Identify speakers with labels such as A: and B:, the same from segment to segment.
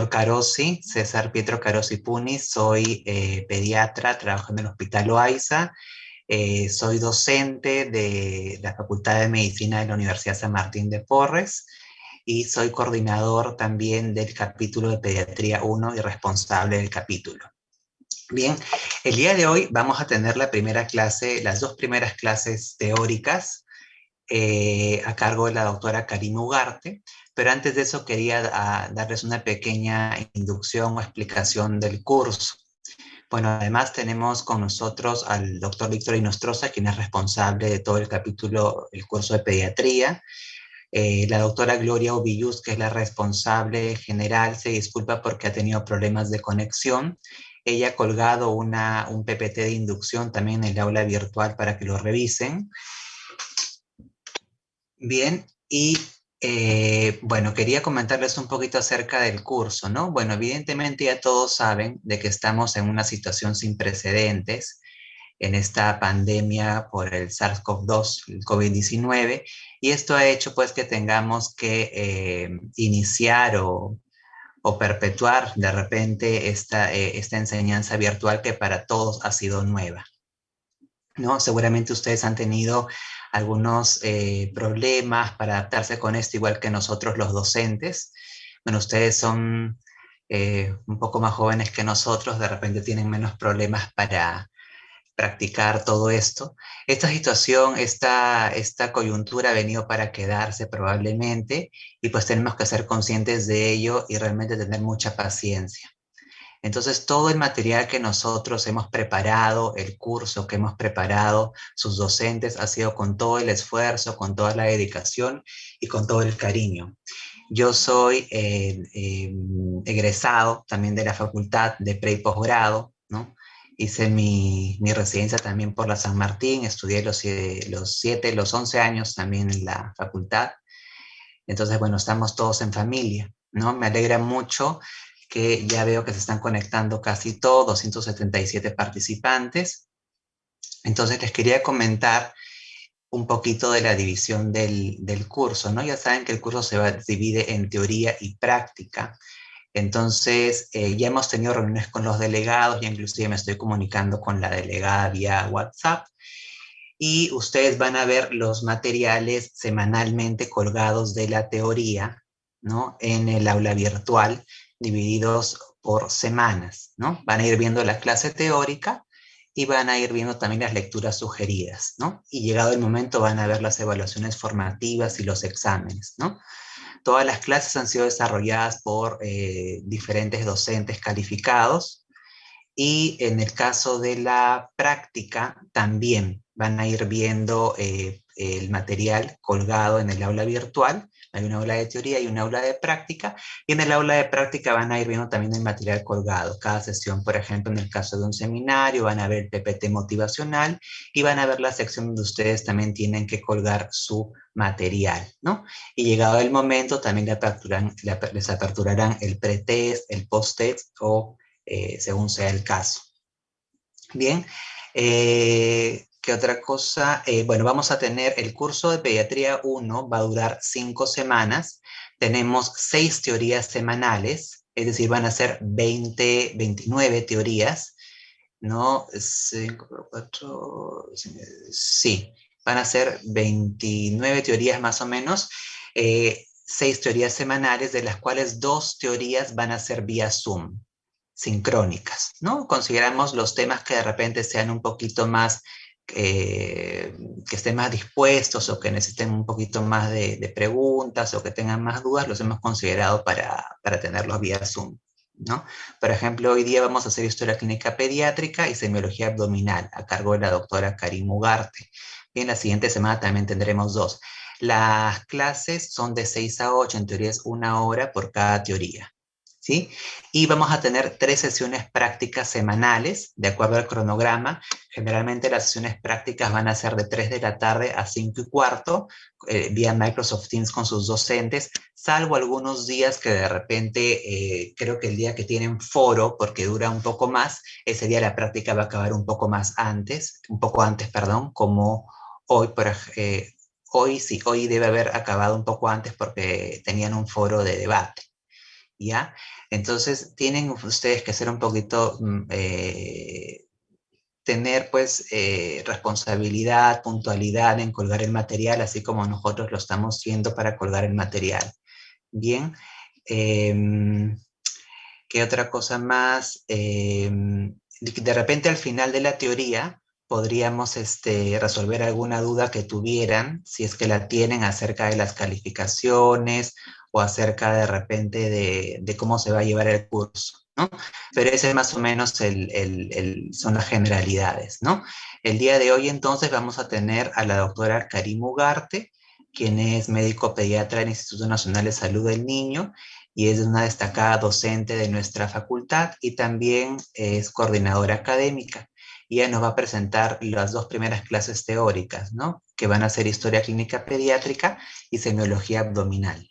A: doctor Carosi, César Pietro Carosi Puni, soy pediatra, trabajo en el Hospital Loaiza, soy docente de la Facultad de Medicina de la Universidad San Martín de Porres y soy coordinador también del capítulo de Pediatría 1 y responsable del capítulo. Bien, el día de hoy vamos a tener la primera clase, las dos primeras clases teóricas a cargo de la doctora Karina Ugarte, pero antes de eso quería darles una pequeña inducción o explicación del curso. Bueno, además tenemos con nosotros al doctor Víctor Inostroza, quien es responsable de todo el capítulo, el curso de pediatría. La doctora Gloria Ovilluz, que es la responsable general, se disculpa porque ha tenido problemas de conexión. Ella ha colgado un PPT de inducción también en el aula virtual para que lo revisen. Bien, y bueno, quería comentarles un poquito acerca del curso, ¿no? Bueno, evidentemente ya todos saben de que estamos en una situación sin precedentes en esta pandemia por el SARS-CoV-2, el COVID-19, y esto ha hecho pues que tengamos que iniciar o perpetuar de repente esta enseñanza virtual que para todos ha sido nueva, ¿no? Seguramente ustedes han tenido algunos problemas para adaptarse con esto, igual que nosotros los docentes. Bueno, ustedes son un poco más jóvenes que nosotros, de repente tienen menos problemas para practicar todo esto. Esta situación, esta coyuntura ha venido para quedarse probablemente y pues tenemos que ser conscientes de ello y realmente tener mucha paciencia. Entonces, todo el material que nosotros hemos preparado, el curso que hemos preparado, sus docentes, ha sido con todo el esfuerzo, con toda la dedicación y con todo el cariño. Yo soy egresado también de la facultad de pre y posgrado, ¿no? Hice mi residencia también por la San Martín, estudié los 11 años también en la facultad. Entonces, bueno, estamos todos en familia, ¿no? Me alegra mucho que ya veo que se están conectando casi todos, 277 participantes. Entonces, les quería comentar un poquito de la división del curso, ¿no? Ya saben que el curso divide en teoría y práctica. Entonces, ya hemos tenido reuniones con los delegados, ya inclusive me estoy comunicando con la delegada vía WhatsApp, y ustedes van a ver los materiales semanalmente colgados de la teoría, ¿no? En el aula virtual, divididos por semanas, ¿no? Van a ir viendo la clase teórica y van a ir viendo también las lecturas sugeridas, ¿no? Y llegado el momento van a ver las evaluaciones formativas y los exámenes, ¿no? Todas las clases han sido desarrolladas por diferentes docentes calificados, y en el caso de la práctica también van a ir viendo el material colgado en el aula virtual. Hay una aula de teoría y una aula de práctica, y en el aula de práctica van a ir viendo también el material colgado. Cada sesión, por ejemplo, en el caso de un seminario, van a ver el PPT motivacional y van a ver la sección donde ustedes también tienen que colgar su material, ¿no? Y llegado el momento, también les aperturarán el pretest, el post-test o según sea el caso. Bien, ¿qué otra cosa? Bueno, vamos a tener el curso de Pediatría 1, va a durar 5 semanas. Tenemos 6 teorías semanales, es decir, van a ser 29 teorías, ¿no? 5 por 4, sí, van a ser 29 teorías más o menos, 6 teorías semanales, de las cuales 2 teorías van a ser vía Zoom, sincrónicas, ¿no? Consideramos los temas que de repente sean un poquito más, que estén más dispuestos o que necesiten un poquito más de preguntas o que tengan más dudas, los hemos considerado para tenerlos vía Zoom, ¿no? Por ejemplo, hoy día vamos a hacer historia clínica pediátrica y semiología abdominal a cargo de la doctora Karina Ugarte. Bien, la siguiente semana también tendremos 2. Las clases son de 6 a 8, en teoría es 1 hora por cada teoría, ¿sí? Y vamos a tener 3 sesiones prácticas semanales, de acuerdo al cronograma. Generalmente las sesiones prácticas van a ser de 3 de la tarde a 5 y cuarto, vía Microsoft Teams con sus docentes, salvo algunos días que de repente, creo que el día que tienen foro, porque dura un poco más, ese día la práctica va a acabar un poco antes, perdón, como hoy, hoy sí, hoy debe haber acabado un poco antes porque tenían un foro de debate, ¿ya? Entonces, tienen ustedes que ser un poquito, tener pues responsabilidad, puntualidad en colgar el material, así como nosotros lo estamos haciendo para colgar el material. Bien. ¿Qué otra cosa más? De repente al final de la teoría podríamos resolver alguna duda que tuvieran, si es que la tienen acerca de las calificaciones o acerca de repente de cómo se va a llevar el curso, ¿no? Pero ese es más o menos son las generalidades, ¿no? El día de hoy entonces vamos a tener a la doctora Karim Ugarte, quien es médico pediatra del Instituto Nacional de Salud del Niño y es una destacada docente de nuestra facultad y también es coordinadora académica. Y ella nos va a presentar las dos primeras clases teóricas, ¿no? Que van a ser Historia Clínica Pediátrica y Semiología Abdominal.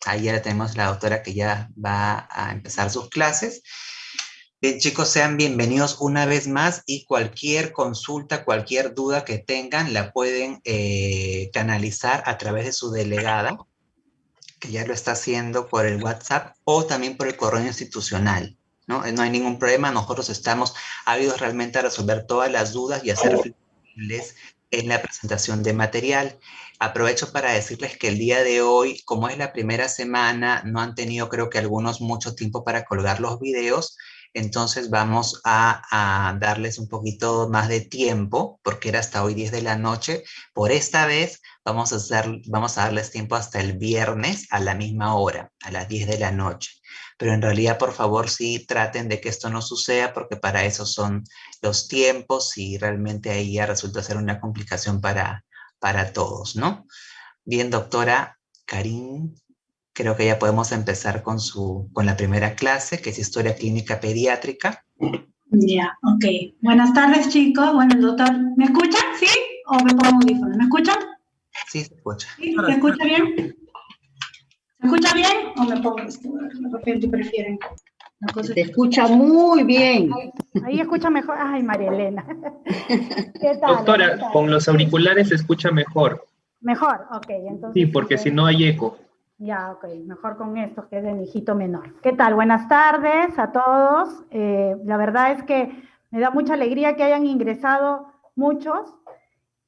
A: Ahí ya tenemos la doctora que ya va a empezar sus clases. Bien, chicos, sean bienvenidos una vez más y cualquier consulta, cualquier duda que tengan, la pueden canalizar a través de su delegada, que ya lo está haciendo por el WhatsApp o también por el correo institucional, ¿no? No hay ningún problema, nosotros estamos ávidos realmente a resolver todas las dudas y hacer flexibles en la presentación de material. Aprovecho para decirles que el día de hoy, como es la primera semana, no han tenido creo que algunos mucho tiempo para colgar los videos, entonces vamos a darles un poquito más de tiempo, porque era hasta hoy 10 de la noche. Por esta vez vamos a darles tiempo hasta el viernes a la misma hora, a las 10 de la noche. Pero en realidad, por favor, sí traten de que esto no suceda, porque para eso son los tiempos y realmente ahí ya resulta ser una complicación para todos, ¿no? Bien, doctora Karim, creo que ya podemos empezar con la primera clase, que es Historia Clínica Pediátrica.
B: Ya, ok. Buenas tardes, chicos. Bueno, el doctor, ¿me escuchan? ¿Sí? ¿O me pongo audífono? ¿Me escuchan?
A: Sí, se escucha.
B: ¿Sí? ¿Se escucha bien? ¿Se escucha bien? ¿O me pongo esto? De repente prefieren.
C: Se escucha muy bien.
D: Ahí escucha mejor. Ay, María Elena. ¿Qué tal?
E: Doctora, con los auriculares se escucha mejor.
D: Mejor, ok. Entonces,
E: Sí, porque si no hay eco.
D: Ya, ok. Mejor con estos, que es de mi hijito menor. ¿Qué tal? Buenas tardes a todos. La verdad es que me da mucha alegría que hayan ingresado muchos.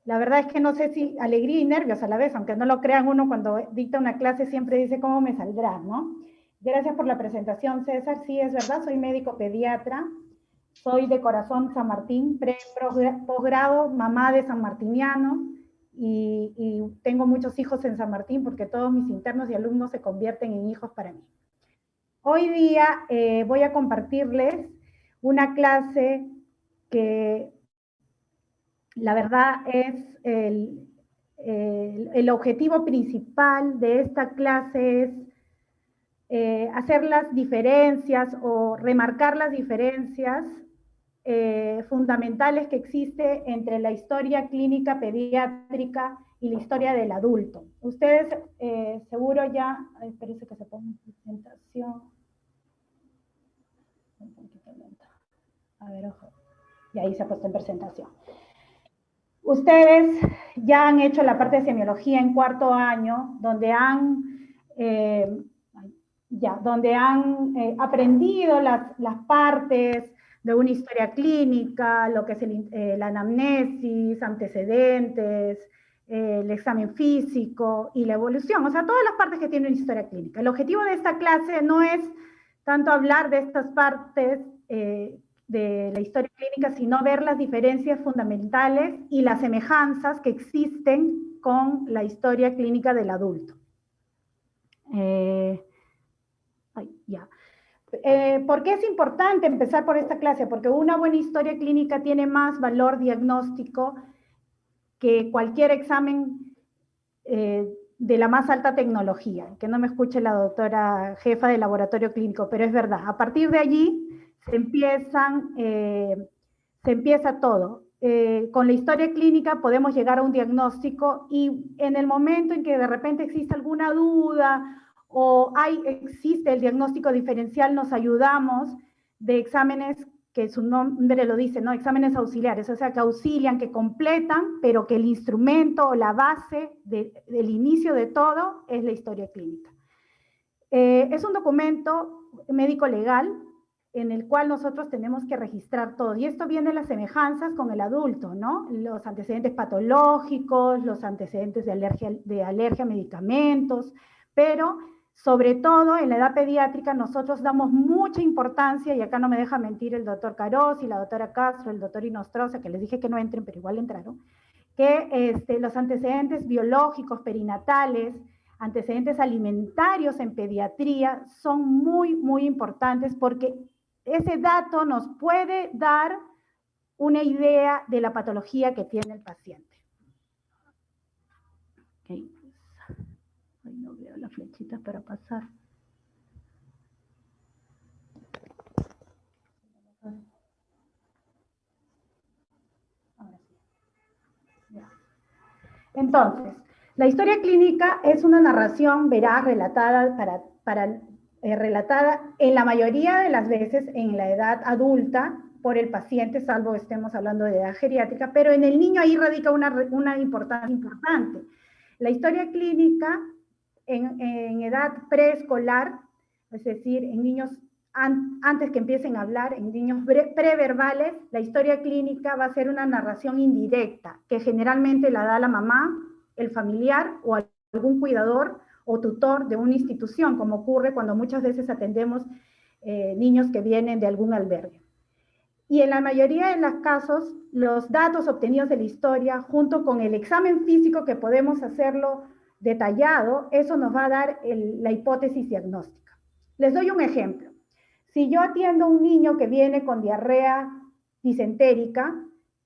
D: La verdad es que no sé si alegría y nervios a la vez, aunque no lo crean, uno cuando dicta una clase siempre dice cómo me saldrá, ¿no? Gracias por la presentación, César. Sí, es verdad, soy médico pediatra, soy de Corazón San Martín, posgrado, mamá de sanmartiniano, y tengo muchos hijos en San Martín porque todos mis internos y alumnos se convierten en hijos para mí. Hoy día voy a compartirles una clase que la verdad es el objetivo principal de esta clase es hacer las diferencias o remarcar las diferencias fundamentales que existe entre la historia clínica pediátrica y la historia del adulto. Ustedes seguro ya, espérense que se ponga en presentación. Un poquito lento. A ver, ojo. Y ahí se ha puesto en presentación. Ustedes ya han hecho la parte de semiología en cuarto año, donde han aprendido las partes de una historia clínica, lo que es la anamnesis, antecedentes, el examen físico y la evolución, o sea, todas las partes que tiene una historia clínica. El objetivo de esta clase no es tanto hablar de estas partes de la historia clínica, sino ver las diferencias fundamentales y las semejanzas que existen con la historia clínica del adulto. ¿Por qué es importante empezar por esta clase? Porque una buena historia clínica tiene más valor diagnóstico que cualquier examen de la más alta tecnología. Que no me escuche la doctora jefa del laboratorio clínico, pero es verdad. A partir de allí se empieza todo. Con la historia clínica podemos llegar a un diagnóstico y en el momento en que de repente existe alguna duda o existe el diagnóstico diferencial, nos ayudamos de exámenes que su nombre lo dice, ¿no? Exámenes auxiliares, o sea, que auxilian, que completan, pero que el instrumento o la base del inicio de todo es la historia clínica. Es un documento médico legal en el cual nosotros tenemos que registrar todo. Y esto viene de las semejanzas con el adulto, ¿no? Los antecedentes patológicos, los antecedentes de alergia a medicamentos, pero sobre todo en la edad pediátrica nosotros damos mucha importancia, y acá no me deja mentir el doctor Caros y la doctora Castro, el doctor Inostroza, que les dije que no entren, pero igual entraron, que los antecedentes biológicos, perinatales, antecedentes alimentarios en pediatría son muy, muy importantes porque ese dato nos puede dar una idea de la patología que tiene el paciente. Okay. Ay, no veo las flechitas para pasar. Ahora sí. Ya. Entonces, la historia clínica es una narración veraz, relatada relatada en la mayoría de las veces en la edad adulta por el paciente, salvo estemos hablando de edad geriátrica, pero en el niño ahí radica una importancia importante. La historia clínica en edad preescolar, es decir, en niños antes que empiecen a hablar, en niños preverbales, la historia clínica va a ser una narración indirecta, que generalmente la da la mamá, el familiar o algún cuidador o tutor de una institución, como ocurre cuando muchas veces atendemos niños que vienen de algún albergue. Y en la mayoría de los casos, los datos obtenidos de la historia, junto con el examen físico que podemos hacerlo detallado, eso nos va a dar la hipótesis diagnóstica. Les doy un ejemplo. Si yo atiendo a un niño que viene con diarrea disentérica,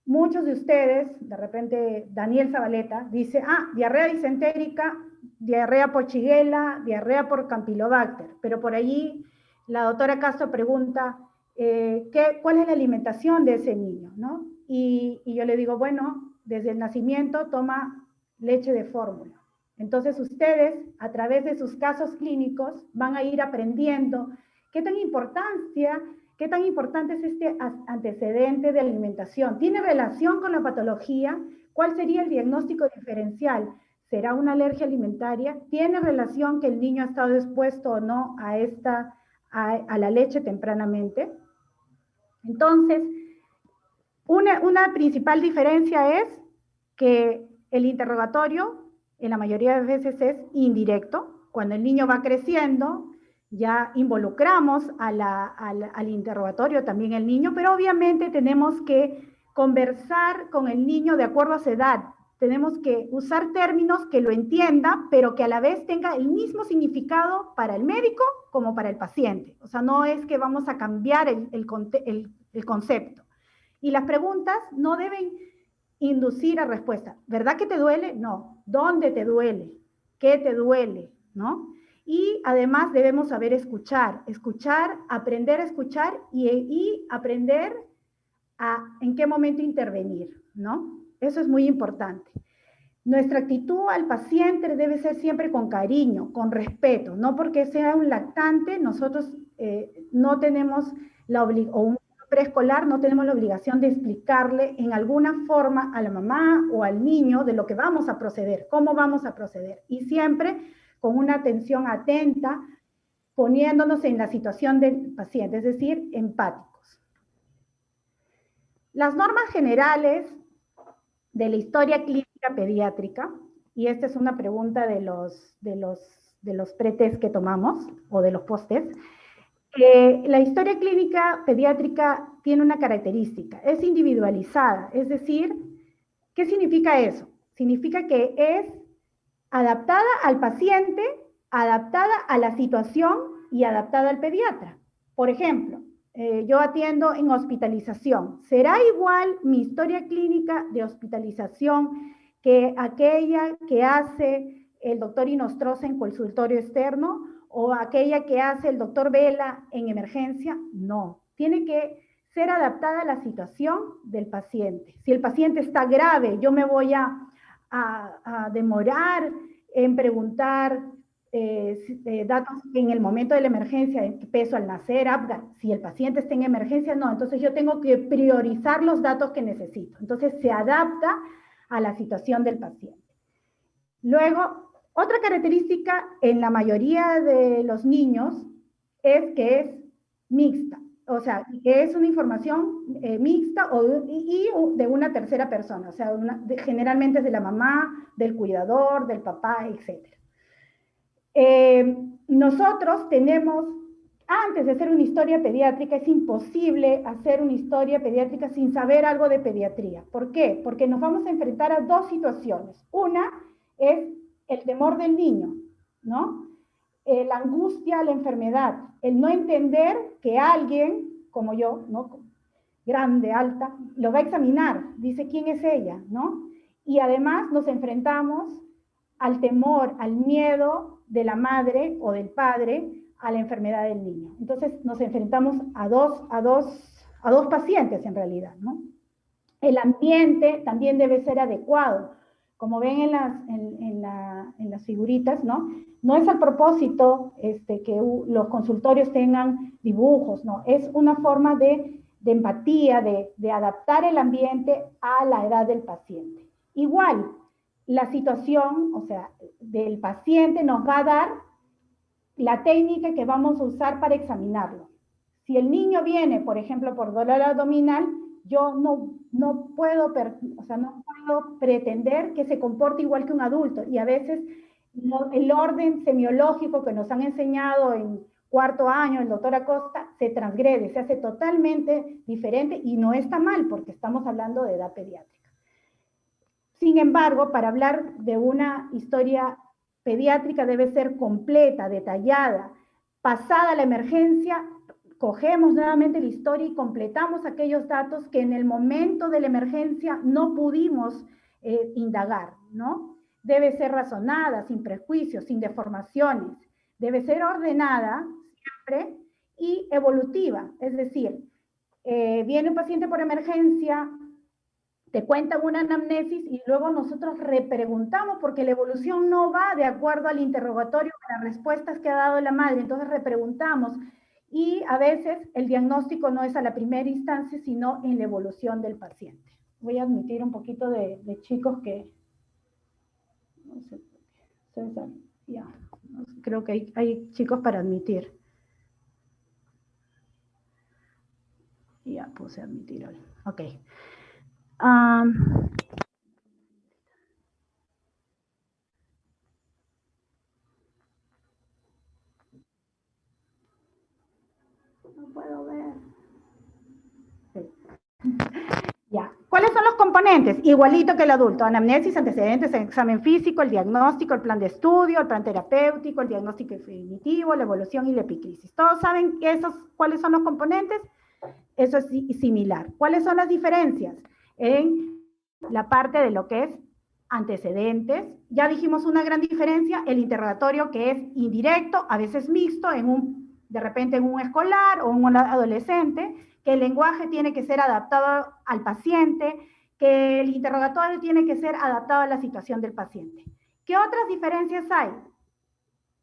D: muchos de ustedes, de repente Daniel Zabaleta, dice, diarrea disentérica, diarrea por Shigella, diarrea por Campylobacter, pero por allí la doctora Castro pregunta, ¿cuál es la alimentación de ese niño? ¿No? Y yo le digo, bueno, desde el nacimiento toma leche de fórmula. Entonces ustedes, a través de sus casos clínicos, van a ir aprendiendo qué tan importante es este antecedente de alimentación. ¿Tiene relación con la patología? ¿Cuál sería el diagnóstico diferencial? ¿Será una alergia alimentaria? ¿Tiene relación que el niño ha estado expuesto o no a la leche tempranamente? Entonces, una principal diferencia es que el interrogatorio en la mayoría de veces es indirecto. Cuando el niño va creciendo, ya involucramos al interrogatorio también el niño, pero obviamente tenemos que conversar con el niño de acuerdo a su edad. Tenemos que usar términos que lo entienda, pero que a la vez tenga el mismo significado para el médico como para el paciente. O sea, no es que vamos a cambiar el concepto. Y las preguntas no deben inducir a respuesta. ¿Verdad que te duele? No. ¿Dónde te duele? ¿Qué te duele? ¿No? Y además debemos saber escuchar, aprender a escuchar y aprender en qué momento intervenir, ¿no? Eso es muy importante. Nuestra actitud al paciente debe ser siempre con cariño, con respeto, no porque sea un lactante, nosotros no tenemos o un preescolar, no tenemos la obligación de explicarle en alguna forma a la mamá o al niño de lo que vamos a proceder, cómo vamos a proceder, y siempre con una atención atenta, poniéndonos en la situación del paciente, es decir, empáticos. Las normas generales de la historia clínica pediátrica, y esta es una pregunta de los pretest que tomamos, o de los postes, la historia clínica pediátrica tiene una característica, es individualizada, es decir, ¿qué significa eso? Significa que es adaptada al paciente, adaptada a la situación y adaptada al pediatra. Por ejemplo, yo atiendo en hospitalización. ¿Será igual mi historia clínica de hospitalización que aquella que hace el doctor Inostroza en consultorio externo o aquella que hace el doctor Vela en emergencia? No. Tiene que ser adaptada a la situación del paciente. Si el paciente está grave, yo me voy a demorar en preguntar datos en el momento de la emergencia, peso al nacer, Apgar. Si el paciente está en emergencia, no. Entonces yo tengo que priorizar los datos que necesito. Entonces se adapta a la situación del paciente. Luego, otra característica en la mayoría de los niños es que es mixta, o sea, que es una información mixta y de una tercera persona, o sea, generalmente es de la mamá, del cuidador, del papá, etc. Nosotros tenemos, antes de hacer una historia pediátrica, es imposible hacer una historia pediátrica sin saber algo de pediatría. ¿Por qué? Porque nos vamos a enfrentar a dos situaciones. Una es el temor del niño, ¿no? La angustia, la enfermedad, el no entender que alguien, como yo, ¿no? Grande, alta, lo va a examinar, dice quién es ella, ¿no? Y además nos enfrentamos al temor, al miedo de la madre o del padre a la enfermedad del niño. Entonces nos enfrentamos a dos pacientes en realidad, ¿no? El ambiente también debe ser adecuado. Como ven en las figuritas, ¿no? No es al propósito que los consultorios tengan dibujos, ¿no? Es una forma de empatía, de adaptar el ambiente a la edad del paciente. Igual, la situación, o sea, del paciente nos va a dar la técnica que vamos a usar para examinarlo. Si el niño viene, por ejemplo, por dolor abdominal, yo no puedo pretender que se comporte igual que un adulto. Y a veces el orden semiológico que nos han enseñado en cuarto año, el doctor Acosta, se transgrede, se hace totalmente diferente y no está mal porque estamos hablando de edad pediátrica. Sin embargo, para hablar de una historia pediátrica debe ser completa, detallada. Pasada la emergencia, cogemos nuevamente la historia y completamos aquellos datos que en el momento de la emergencia no pudimos indagar, ¿no? Debe ser razonada, sin prejuicios, sin deformaciones. Debe ser ordenada siempre y evolutiva. Es decir, viene un paciente por emergencia, te cuentan una anamnesis y luego nosotros repreguntamos porque la evolución no va de acuerdo al interrogatorio, a las respuestas que ha dado la madre. Entonces repreguntamos y a veces el diagnóstico no es a la primera instancia, sino en la evolución del paciente. Voy a admitir un poquito de chicos que... No sé, César, ya, creo que hay chicos para admitir. Ya puse admitir hoy. Ok. No puedo ver. Sí. Ya. ¿Cuáles son los componentes? Igualito que el adulto: anamnesis, antecedentes, examen físico, el diagnóstico, el plan de estudio, el plan terapéutico, el diagnóstico definitivo, la evolución y la epicrisis. ¿Todos saben cuáles son los componentes? Eso es similar. ¿Cuáles son las diferencias? En la parte de lo que es antecedentes, ya dijimos una gran diferencia: el interrogatorio, que es indirecto, a veces mixto, de repente en un escolar o en un adolescente, que el lenguaje tiene que ser adaptado al paciente, que el interrogatorio tiene que ser adaptado a la situación del paciente. ¿Qué otras diferencias hay?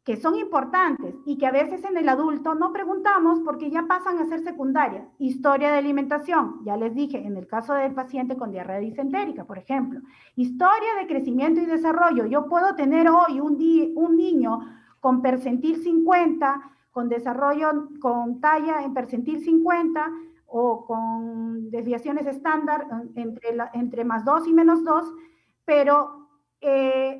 D: Que son importantes y que a veces en el adulto no preguntamos porque ya pasan a ser secundarias. Historia de alimentación, ya les dije, en el caso del paciente con diarrea disentérica, por ejemplo. Historia de crecimiento y desarrollo. Yo puedo tener hoy un niño con percentil 50, con desarrollo, con talla en percentil 50, o con desviaciones estándar entre +2 y -2, pero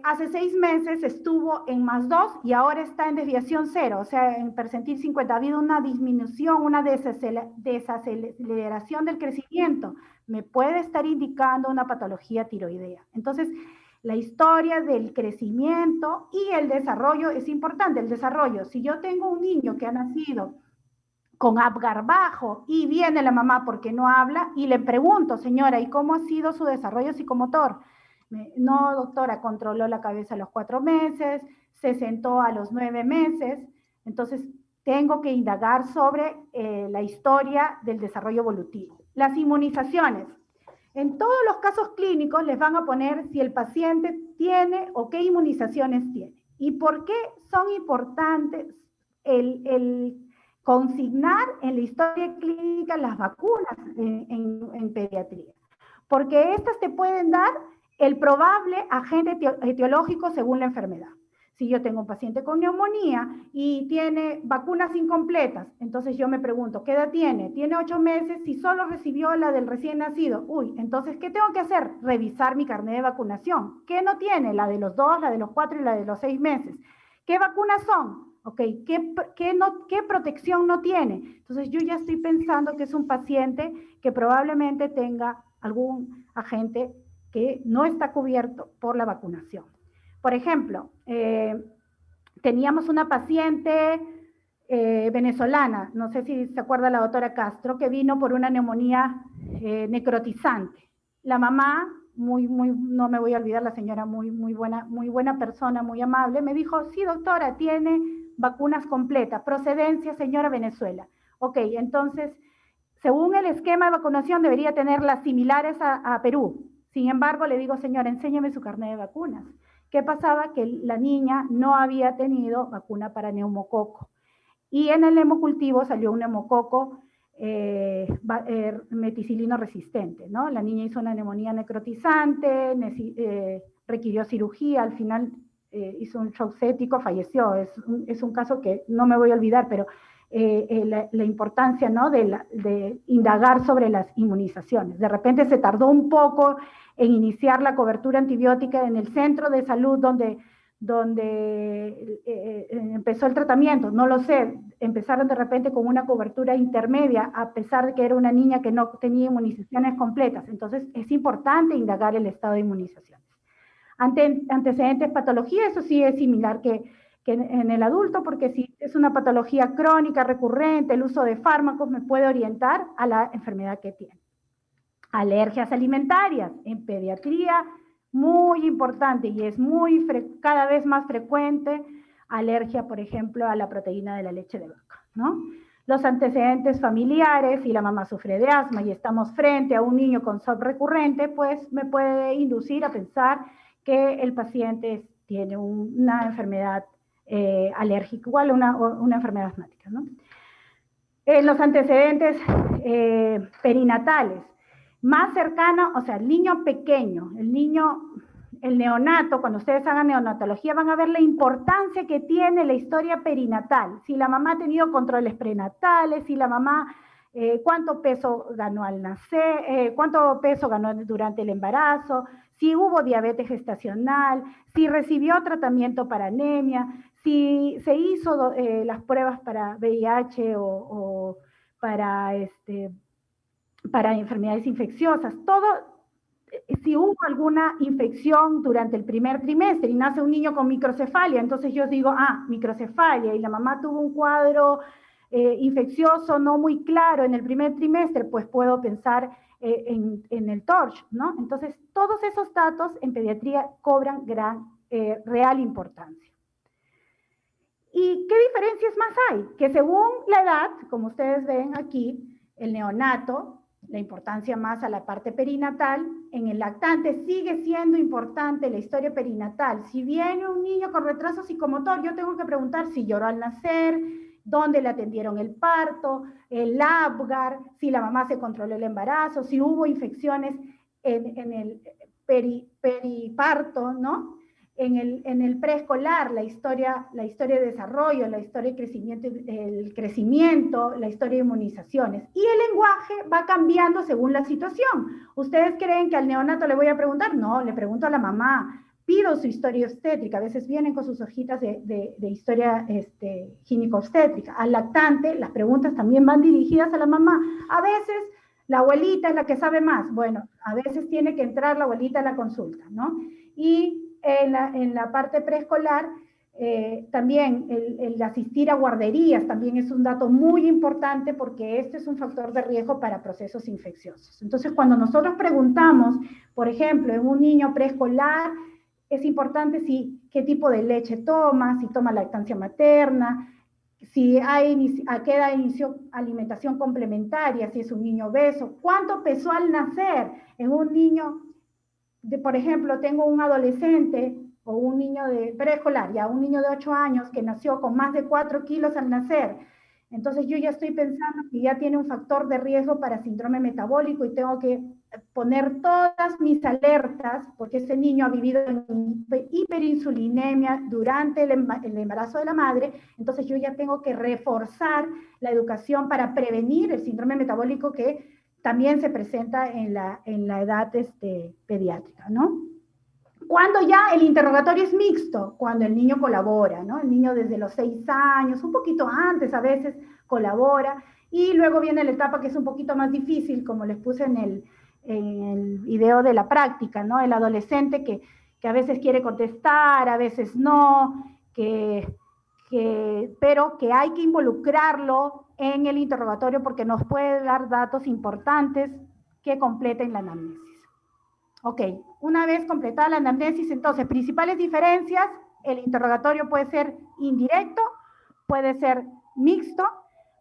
D: hace 6 meses estuvo en +2 y ahora está en desviación 0, o sea, en percentil 50. Ha habido una disminución, una desaceleración del crecimiento. Me puede estar indicando una patología tiroidea. Entonces, la historia del crecimiento y el desarrollo es importante. El desarrollo, si yo tengo un niño que ha nacido con Apgar bajo y viene la mamá porque no habla y le pregunto: señora, ¿y cómo ha sido su desarrollo psicomotor? No, doctora, controló la cabeza a los 4 meses, se sentó a los 9 meses. Entonces, tengo que indagar sobre la historia del desarrollo evolutivo. Las inmunizaciones. En todos los casos clínicos les van a poner si el paciente tiene o qué inmunizaciones tiene. ¿Y por qué son importantes el consignar en la historia clínica las vacunas en pediatría? Porque estas te pueden dar el probable agente etiológico según la enfermedad. Si yo tengo un paciente con neumonía y tiene vacunas incompletas, entonces yo me pregunto, ¿qué edad tiene? Tiene 8 meses y solo recibió la del recién nacido. Uy, entonces, ¿qué tengo que hacer? Revisar mi carnet de vacunación. ¿Qué no tiene? La de los 2, la de los 4 y la de los 6 meses. ¿Qué vacunas son? Ok, ¿qué protección no tiene? Entonces yo ya estoy pensando que es un paciente que probablemente tenga algún agente que no está cubierto por la vacunación. Por ejemplo, teníamos una paciente venezolana, no sé si se acuerda la doctora Castro, que vino por una neumonía necrotizante. La mamá, no me voy a olvidar, la señora muy buena persona, muy amable, me dijo, sí doctora, tiene vacunas completas, procedencia señora Venezuela. Ok, entonces, según el esquema de vacunación debería tenerlas similares a Perú. Sin embargo, le digo, señora, enséñame su carnet de vacunas. ¿Qué pasaba? Que la niña no había tenido vacuna para neumococo. Y en el hemocultivo salió un neumococo meticilino resistente, ¿no? La niña hizo una neumonía necrotizante, requirió cirugía, al final hizo un shock séptico, falleció. Es un caso que no me voy a olvidar, pero la importancia, ¿no?, de indagar sobre las inmunizaciones. De repente se tardó un poco en iniciar la cobertura antibiótica en el centro de salud donde empezó el tratamiento, no lo sé, empezaron de repente con una cobertura intermedia, a pesar de que era una niña que no tenía inmunizaciones completas. Entonces es importante indagar el estado de inmunizaciones. Antecedentes, patología, eso sí es similar que en el adulto, porque si es una patología crónica, recurrente, el uso de fármacos me puede orientar a la enfermedad que tiene. Alergias alimentarias, en pediatría, muy importante y es cada vez más frecuente, alergia, por ejemplo, a la proteína de la leche de vaca, ¿no? Los antecedentes familiares, si la mamá sufre de asma y estamos frente a un niño con SOP recurrente, pues me puede inducir a pensar que el paciente tiene una enfermedad alérgica, igual una enfermedad asmática, ¿no? Los antecedentes perinatales, más cercano, o sea, el niño pequeño, el neonato, cuando ustedes hagan neonatología van a ver la importancia que tiene la historia perinatal. Si la mamá ha tenido controles prenatales, si la mamá, cuánto peso ganó al nacer, cuánto peso ganó durante el embarazo, si hubo diabetes gestacional, si recibió tratamiento para anemia, si se hizo las pruebas para VIH o para enfermedades infecciosas, todo, si hubo alguna infección durante el primer trimestre y nace un niño con microcefalia, entonces yo digo, microcefalia, y la mamá tuvo un cuadro infeccioso no muy claro en el primer trimestre, pues puedo pensar en el TORCH, ¿no? Entonces, todos esos datos en pediatría cobran real importancia. ¿Y qué diferencias más hay? Que según la edad, como ustedes ven aquí, el neonato, la importancia más a la parte perinatal, en el lactante sigue siendo importante la historia perinatal. Si viene un niño con retraso psicomotor, yo tengo que preguntar si lloró al nacer, dónde le atendieron el parto, el Apgar, si la mamá se controló el embarazo, si hubo infecciones en el periparto, ¿no? En el preescolar, la historia de desarrollo, la historia de crecimiento, la historia de inmunizaciones. Y el lenguaje va cambiando según la situación. ¿Ustedes creen que al neonato le voy a preguntar? No, le pregunto a la mamá, pido su historia obstétrica, a veces vienen con sus hojitas de historia gineco-obstétrica. Al lactante, las preguntas también van dirigidas a la mamá. A veces la abuelita es la que sabe más. Bueno, a veces tiene que entrar la abuelita a la consulta, ¿no? Y en la parte preescolar, también el asistir a guarderías también es un dato muy importante porque este es un factor de riesgo para procesos infecciosos. Entonces, cuando nosotros preguntamos, por ejemplo, en un niño preescolar, es importante qué tipo de leche toma, si toma lactancia materna, si a qué edad inició alimentación complementaria, si es un niño obeso, cuánto pesó al nacer en un niño. Por ejemplo, tengo un adolescente o un niño de preescolar, ya un niño de 8 años que nació con más de 4 kilos al nacer. Entonces yo ya estoy pensando que ya tiene un factor de riesgo para síndrome metabólico y tengo que poner todas mis alertas, porque ese niño ha vivido en hiperinsulinemia durante el embarazo de la madre, entonces yo ya tengo que reforzar la educación para prevenir el síndrome metabólico que también se presenta en la edad pediátrica, ¿no? Cuando ya el interrogatorio es mixto, cuando el niño colabora, ¿no? El niño desde los 6 años, un poquito antes a veces colabora, y luego viene la etapa que es un poquito más difícil, como les puse en el video de la práctica, ¿no? El adolescente que a veces quiere contestar, a veces no, pero que hay que involucrarlo en el interrogatorio porque nos puede dar datos importantes que completen la anamnesis. Ok, una vez completada la anamnesis, entonces, principales diferencias, el interrogatorio puede ser indirecto, puede ser mixto,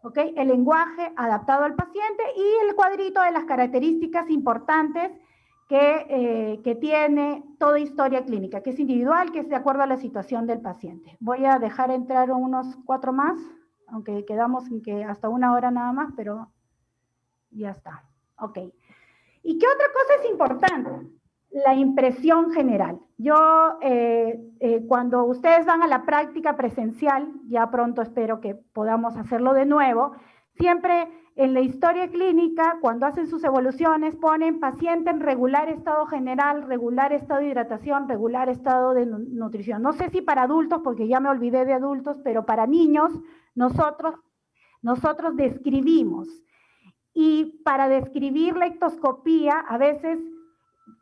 D: ¿ok? El lenguaje adaptado al paciente y el cuadrito de las características importantes que tiene toda historia clínica, que es individual, que es de acuerdo a la situación del paciente. Voy a dejar entrar unos 4 más, aunque quedamos en que hasta 1 hora nada más, pero ya está. Ok. ¿Y qué otra cosa es importante? La impresión general. Yo, cuando ustedes van a la práctica presencial, ya pronto espero que podamos hacerlo de nuevo, siempre en la historia clínica, cuando hacen sus evoluciones, ponen paciente en regular estado general, regular estado de hidratación, regular estado de nutrición. No sé si para adultos, porque ya me olvidé de adultos, pero para niños, nosotros describimos. Y para describir la ictoscopía, a veces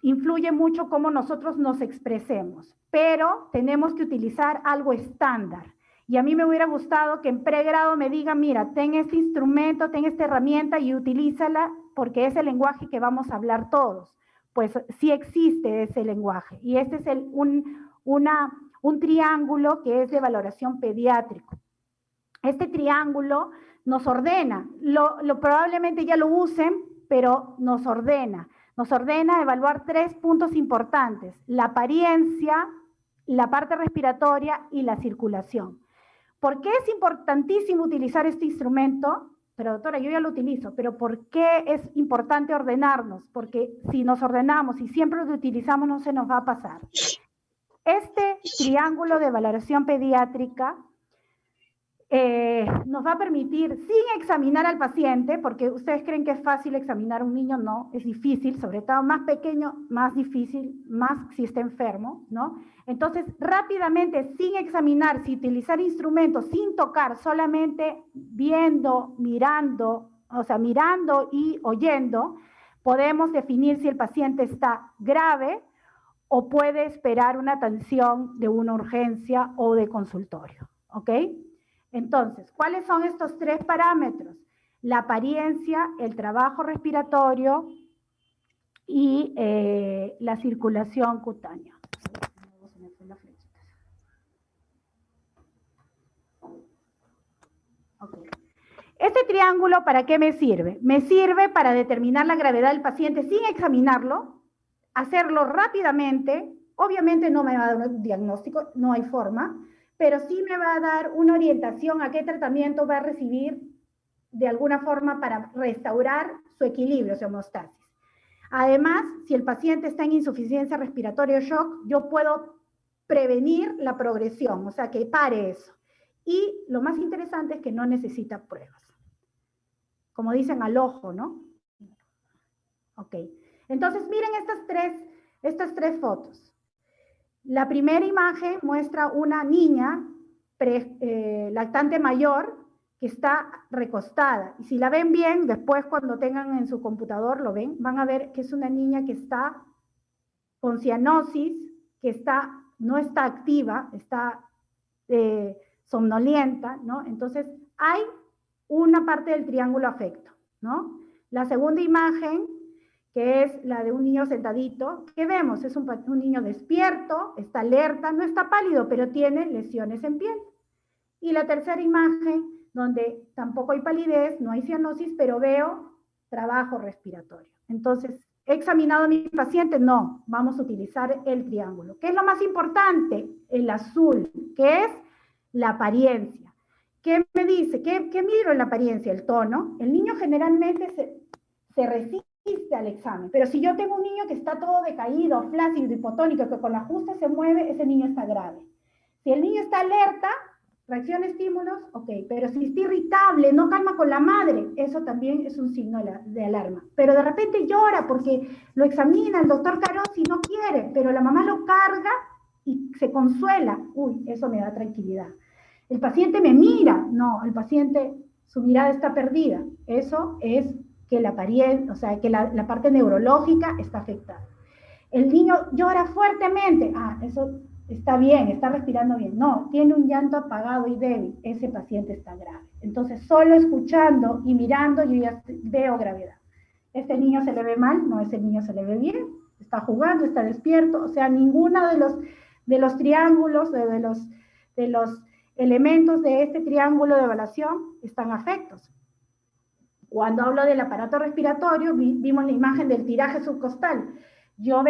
D: influye mucho cómo nosotros nos expresemos, pero tenemos que utilizar algo estándar. Y a mí me hubiera gustado que en pregrado me digan, mira, ten este instrumento, ten esta herramienta y utilízala porque es el lenguaje que vamos a hablar todos. Pues sí existe ese lenguaje. Y este es un triángulo que es de valoración pediátrico. Este triángulo nos ordena, probablemente ya lo usen, pero nos ordena evaluar 3 puntos importantes: la apariencia, la parte respiratoria y la circulación. ¿Por qué es importantísimo utilizar este instrumento? Pero doctora, yo ya lo utilizo, pero ¿por qué es importante ordenarnos? Porque si nos ordenamos y siempre lo utilizamos no se nos va a pasar. Este triángulo de valoración pediátrica nos va a permitir, sin examinar al paciente, porque ustedes creen que es fácil examinar a un niño, no, es difícil, sobre todo más pequeño, más difícil, más si está enfermo, ¿no? Entonces, rápidamente, sin examinar, sin utilizar instrumentos, sin tocar, solamente viendo, mirando, o sea, mirando y oyendo, podemos definir si el paciente está grave o puede esperar una atención de una urgencia o de consultorio, ¿ok? Entonces, ¿cuáles son estos 3 parámetros? La apariencia, el trabajo respiratorio y la circulación cutánea. Okay. Este triángulo, ¿para qué me sirve? Me sirve para determinar la gravedad del paciente sin examinarlo, hacerlo rápidamente. Obviamente no me va a dar un diagnóstico, no hay forma, pero sí me va a dar una orientación a qué tratamiento va a recibir de alguna forma para restaurar su equilibrio, su homeostasis. Además, si el paciente está en insuficiencia respiratoria o shock, yo puedo prevenir la progresión, o sea, que pare eso. Y lo más interesante es que no necesita pruebas. Como dicen, al ojo, ¿no? Ok. Entonces, miren estas tres fotos. La primera imagen muestra una niña lactante mayor que está recostada. Y si la ven bien, después cuando tengan en su computador, lo ven, van a ver que es una niña que está con cianosis, que no está activa, está somnolienta, ¿no? Entonces, hay una parte del triángulo afecto, ¿no? La segunda imagen, que es la de un niño sentadito, ¿qué vemos? Es un niño despierto, está alerta, no está pálido, pero tiene lesiones en piel. Y la tercera imagen, donde tampoco hay palidez, no hay cianosis, pero veo trabajo respiratorio. Entonces, ¿he examinado a mi paciente? No, vamos a utilizar el triángulo. ¿Qué es lo más importante? El azul, que es la apariencia. ¿Qué me dice? ¿Qué miro en la apariencia? El tono. El niño generalmente se resiste al examen, pero si yo tengo un niño que está todo decaído, flácido, hipotónico, que con la justa se mueve, ese niño está grave. Si el niño está alerta, reacciona a estímulos, ok, pero si está irritable, no calma con la madre, eso también es un signo de alarma. Pero de repente llora porque lo examina el doctor Carosi y no quiere, pero la mamá lo carga y se consuela, uy, eso me da tranquilidad. El paciente me mira, no, el paciente, su mirada está perdida, eso es que la apariencia, o sea, que la parte neurológica está afectada. El niño llora fuertemente, eso está bien, está respirando bien. No, tiene un llanto apagado y débil, ese paciente está grave. Entonces, solo escuchando y mirando, yo ya veo gravedad. ¿Este niño se le ve mal? No, ese niño se le ve bien, está jugando, está despierto, o sea, ninguno de los triángulos, de los elementos de este triángulo de evaluación están afectos. Cuando hablo del aparato respiratorio, vimos la imagen del tiraje subcostal. Yo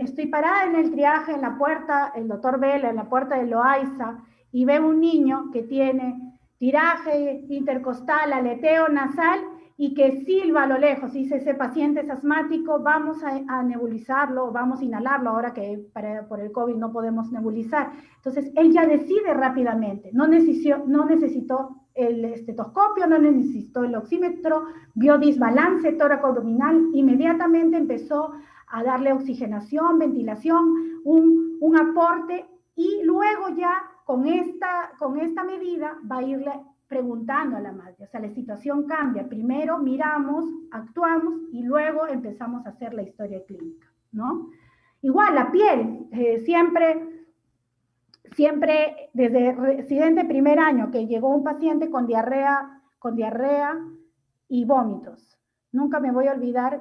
D: estoy parada en el triaje, en la puerta, el doctor Vela, en la puerta de Loaiza, y veo un niño que tiene tiraje intercostal, aleteo nasal, y que silba a lo lejos. Dice, ese paciente es asmático, vamos a nebulizarlo, vamos a inhalarlo, ahora que por el COVID no podemos nebulizar. Entonces, él ya decide rápidamente, no necesitó el estetoscopio, no necesitó el oxímetro, vio desbalance tóraco-abdominal, inmediatamente empezó a darle oxigenación, ventilación, un aporte, y luego ya con esta medida va a irle preguntando a la madre. O sea, la situación cambia. Primero miramos, actuamos y luego empezamos a hacer la historia clínica, ¿no? Igual, la piel, siempre desde residente primer año que llegó un paciente con diarrea y vómitos. Nunca me voy a olvidar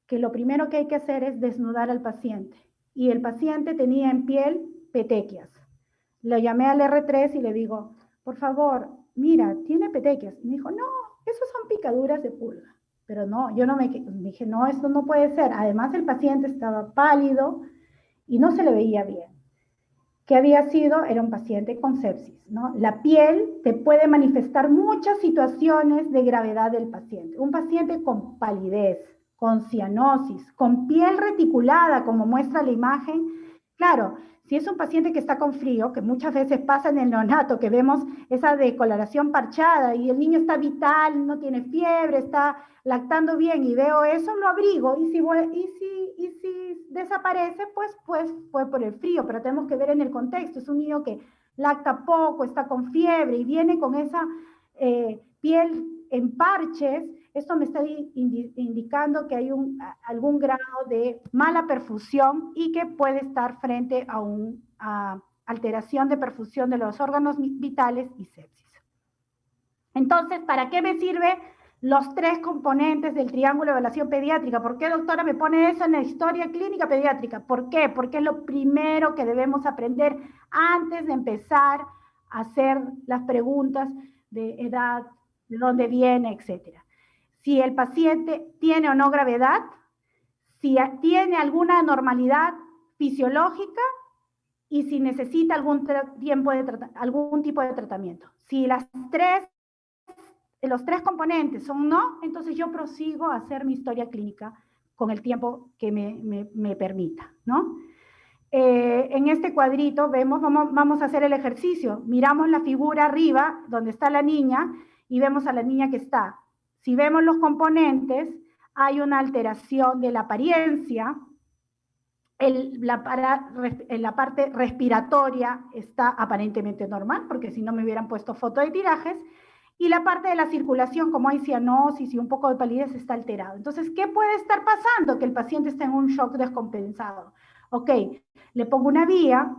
D: que lo primero que hay que hacer es desnudar al paciente. Y el paciente tenía en piel petequias. Lo llamé al R3 y le digo, por favor, mira, tiene petequias. Y me dijo, no, eso son picaduras de pulga. Pero no, yo no me dije, no, esto no puede ser. Además, el paciente estaba pálido y no se le veía bien. ¿Qué había sido? Era un paciente con sepsis, ¿no? La piel te puede manifestar muchas situaciones de gravedad del paciente. Un paciente con palidez, con cianosis, con piel reticulada, como muestra la imagen. Claro, si es un paciente que está con frío, que muchas veces pasa en el neonato, que vemos esa decoloración parchada y el niño está vital, no tiene fiebre, está lactando bien y veo eso, lo abrigo. Y si desaparece, pues fue por el frío, pero tenemos que ver en el contexto. Es un niño que lacta poco, está con fiebre y viene con esa piel en parches. Esto me está indicando que hay algún grado de mala perfusión y que puede estar frente a alteración de perfusión de los órganos vitales y sepsis. Entonces, ¿para qué me sirve los 3 componentes del triángulo de evaluación pediátrica? ¿Por qué, doctora, me pone eso en la historia clínica pediátrica? ¿Por qué? Porque es lo primero que debemos aprender antes de empezar a hacer las preguntas de edad, de dónde viene, etcétera. Si el paciente tiene o no gravedad, si tiene alguna anormalidad fisiológica y si necesita algún tipo de tratamiento. Si los 3 componentes son no, entonces yo prosigo a hacer mi historia clínica con el tiempo que me permita, ¿no? En este cuadrito vamos a hacer el ejercicio. Miramos la figura arriba, donde está la niña, y vemos a la niña que está. Si vemos los componentes, hay una alteración de la apariencia, la parte respiratoria está aparentemente normal, porque si no me hubieran puesto foto de tirajes, y la parte de la circulación, como hay cianosis y un poco de palidez, está alterado. Entonces, ¿qué puede estar pasando? Que el paciente está en un shock descompensado. Ok, le pongo una vía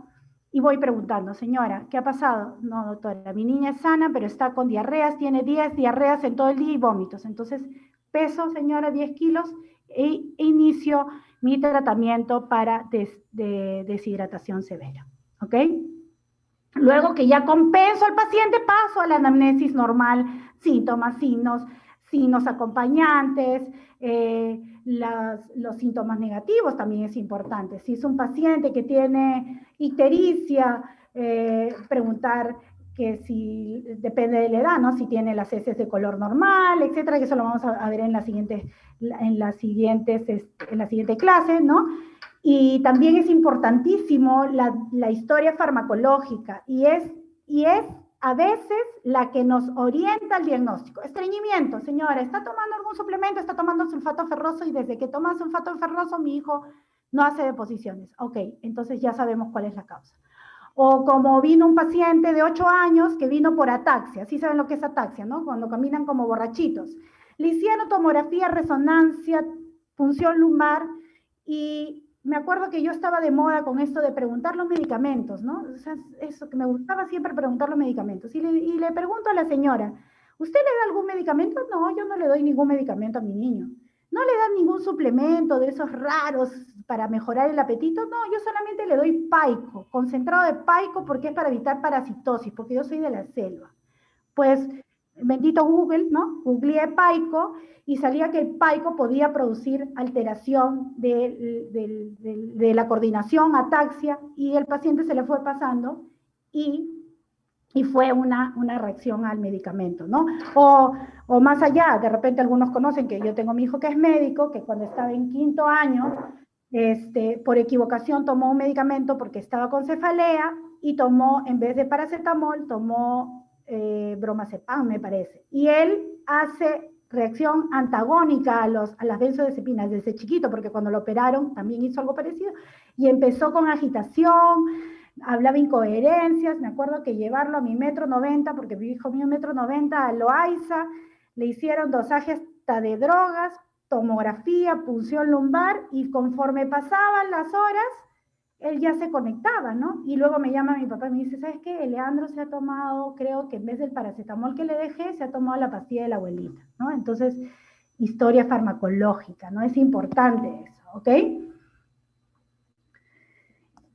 D: y voy preguntando, señora, ¿qué ha pasado? No, doctora, mi niña es sana, pero está con diarreas, tiene 10 diarreas en todo el día y vómitos. Entonces, peso, señora, 10 kilos e inicio mi tratamiento para deshidratación severa. ¿Ok? Luego que ya compenso al paciente, paso a la anamnesis normal, síntomas, signos acompañantes, los síntomas negativos también es importante. Si es un paciente que tiene ictericia, preguntar que si, depende de la edad, ¿no? Si tiene las heces de color normal, etcétera, que eso lo vamos a ver en la siguiente clase, ¿no? Y también es importantísimo la historia farmacológica, y es a veces la que nos orienta al diagnóstico. Estreñimiento, señora, ¿está tomando algún suplemento? ¿Está tomando sulfato ferroso? Y desde que toma sulfato ferroso mi hijo no hace deposiciones. Ok, entonces ya sabemos cuál es la causa. O como vino un paciente de 8 años que vino por ataxia. Sí saben lo que es ataxia, ¿no? Cuando caminan como borrachitos. Le hicieron tomografía, resonancia, punción lumbar, y me acuerdo que yo estaba de moda con esto de preguntar los medicamentos, ¿no? O sea, eso que me gustaba siempre preguntar los medicamentos. Y le pregunto a la señora, ¿usted le da algún medicamento? No, yo no le doy ningún medicamento a mi niño. ¿No le dan ningún suplemento de esos raros para mejorar el apetito? No, yo solamente le doy paico, concentrado de paico, porque es para evitar parasitosis, porque yo soy de la selva. Pues, bendito Google, ¿no? Googleé paico y salía que el paico podía producir alteración de la coordinación, ataxia, y el paciente se le fue pasando y fue una reacción al medicamento, ¿no? O más allá, de repente algunos conocen que yo tengo mi hijo que es médico, que cuando estaba en 5º año, por equivocación tomó un medicamento porque estaba con cefalea y tomó, en vez de paracetamol, tomó bromazepam, me parece. Y él hace reacción antagónica a las benzodiazepinas desde chiquito, porque cuando lo operaron también hizo algo parecido, y empezó con agitación, hablaba incoherencias. Me acuerdo que llevarlo a mi 1,90 m, porque mi hijo mío 1,90 m, a Loaiza, le hicieron dosaje hasta de drogas, tomografía, punción lumbar, y conforme pasaban las horas, él ya se conectaba, ¿no? Y luego me llama mi papá y me dice, ¿sabes qué? Leandro se ha tomado, creo que en vez del paracetamol que le dejé, se ha tomado la pastilla de la abuelita, ¿no? Entonces, historia farmacológica, ¿no? Es importante eso, ¿ok?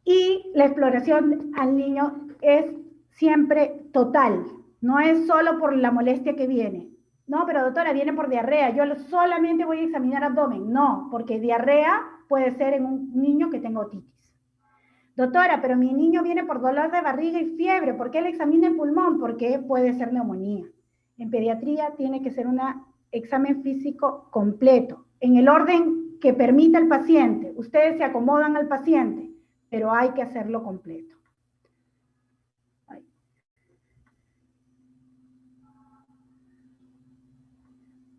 D: Y la exploración al niño es siempre total, no es solo por la molestia que viene. No, pero doctora, viene por diarrea, yo solamente voy a examinar abdomen. No, porque diarrea puede ser en un niño que tenga otitis. Doctora, pero mi niño viene por dolor de barriga y fiebre, ¿por qué le examina el pulmón? Porque puede ser neumonía. En pediatría tiene que ser un examen físico completo, en el orden que permita el paciente. Ustedes se acomodan al paciente, pero hay que hacerlo completo.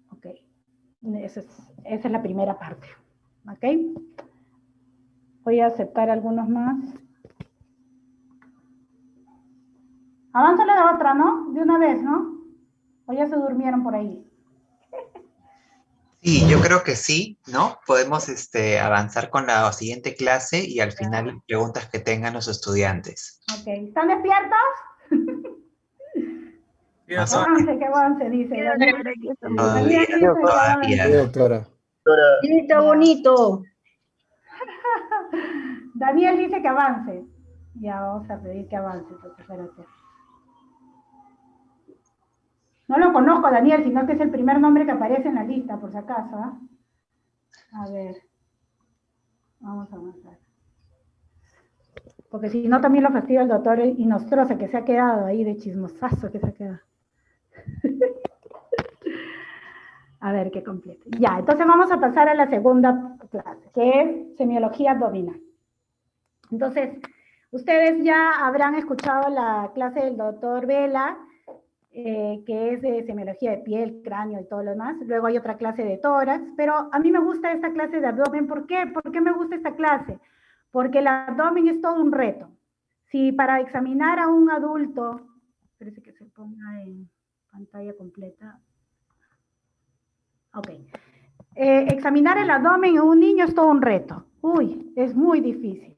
D: Ok, esa es la primera parte. Ok, voy a aceptar algunos más. Avánzale de otra, ¿no? De una vez, ¿no? O ya se durmieron por ahí.
A: Sí, yo creo que sí, ¿no? Podemos avanzar con la siguiente clase y al final preguntas que tengan los estudiantes.
D: Ok, ¿están despiertos? Que avance, dice.
A: Todavía.
F: Doctora.
C: Sí, está bonito.
D: Daniel dice que avance. Ya vamos a pedir que avance, entonces, espérate. No lo conozco, Daniel, sino que es el primer nombre que aparece en la lista, por si acaso, ¿eh? A ver. Vamos a avanzar. Porque si no, también lo fastidia el doctor Inostroza, que se ha quedado ahí de chismosazo que se ha quedado. A ver qué completo. Ya, entonces vamos a pasar a la segunda clase, que es semiología abdominal. Entonces, ustedes ya habrán escuchado la clase del doctor Vela, que es de semiología de piel, cráneo y todo lo demás. Luego hay otra clase de tórax, pero a mí me gusta esta clase de abdomen. ¿Por qué? ¿Por qué me gusta esta clase? Porque el abdomen es todo un reto. Si para examinar a un adulto, parece que se ponga en pantalla completa. Ok. Examinar el abdomen en un niño es todo un reto. Uy, es muy difícil.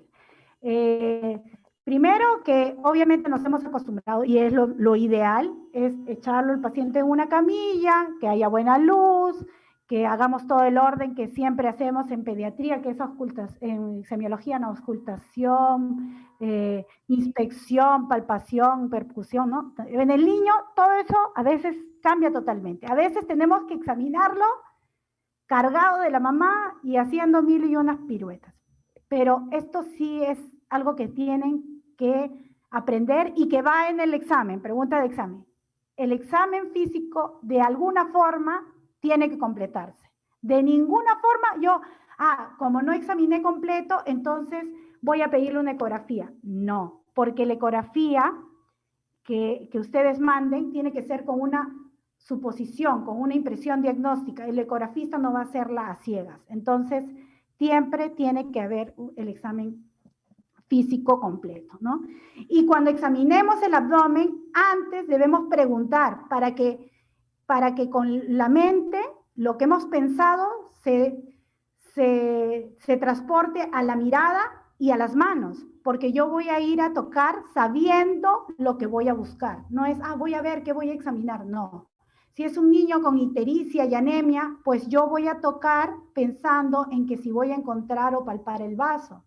D: Primero que obviamente nos hemos acostumbrado, y es lo ideal, es echarlo al paciente en una camilla, que haya buena luz, que hagamos todo el orden que siempre hacemos en pediatría, que es en semiología, no, auscultación, inspección, palpación, percusión, ¿no? En el niño todo eso a veces cambia totalmente. A veces tenemos que examinarlo cargado de la mamá y haciendo 1000 y unas piruetas. Pero esto sí es algo que tienen que aprender y que va en el examen, pregunta de examen. El examen físico de alguna forma tiene que completarse. De ninguna forma yo, como no examiné completo, entonces voy a pedirle una ecografía. No, porque la ecografía que ustedes manden tiene que ser con una suposición, con una impresión diagnóstica. El ecografista no va a hacerla a ciegas. Entonces, siempre tiene que haber el examen físico completo, ¿no? Y cuando examinemos el abdomen, antes debemos preguntar para que con la mente lo que hemos pensado se transporte a la mirada y a las manos, porque yo voy a ir a tocar sabiendo lo que voy a buscar. No es, voy a ver qué voy a examinar, no. Si es un niño con ictericia y anemia, pues yo voy a tocar pensando en que si voy a encontrar o palpar el vaso.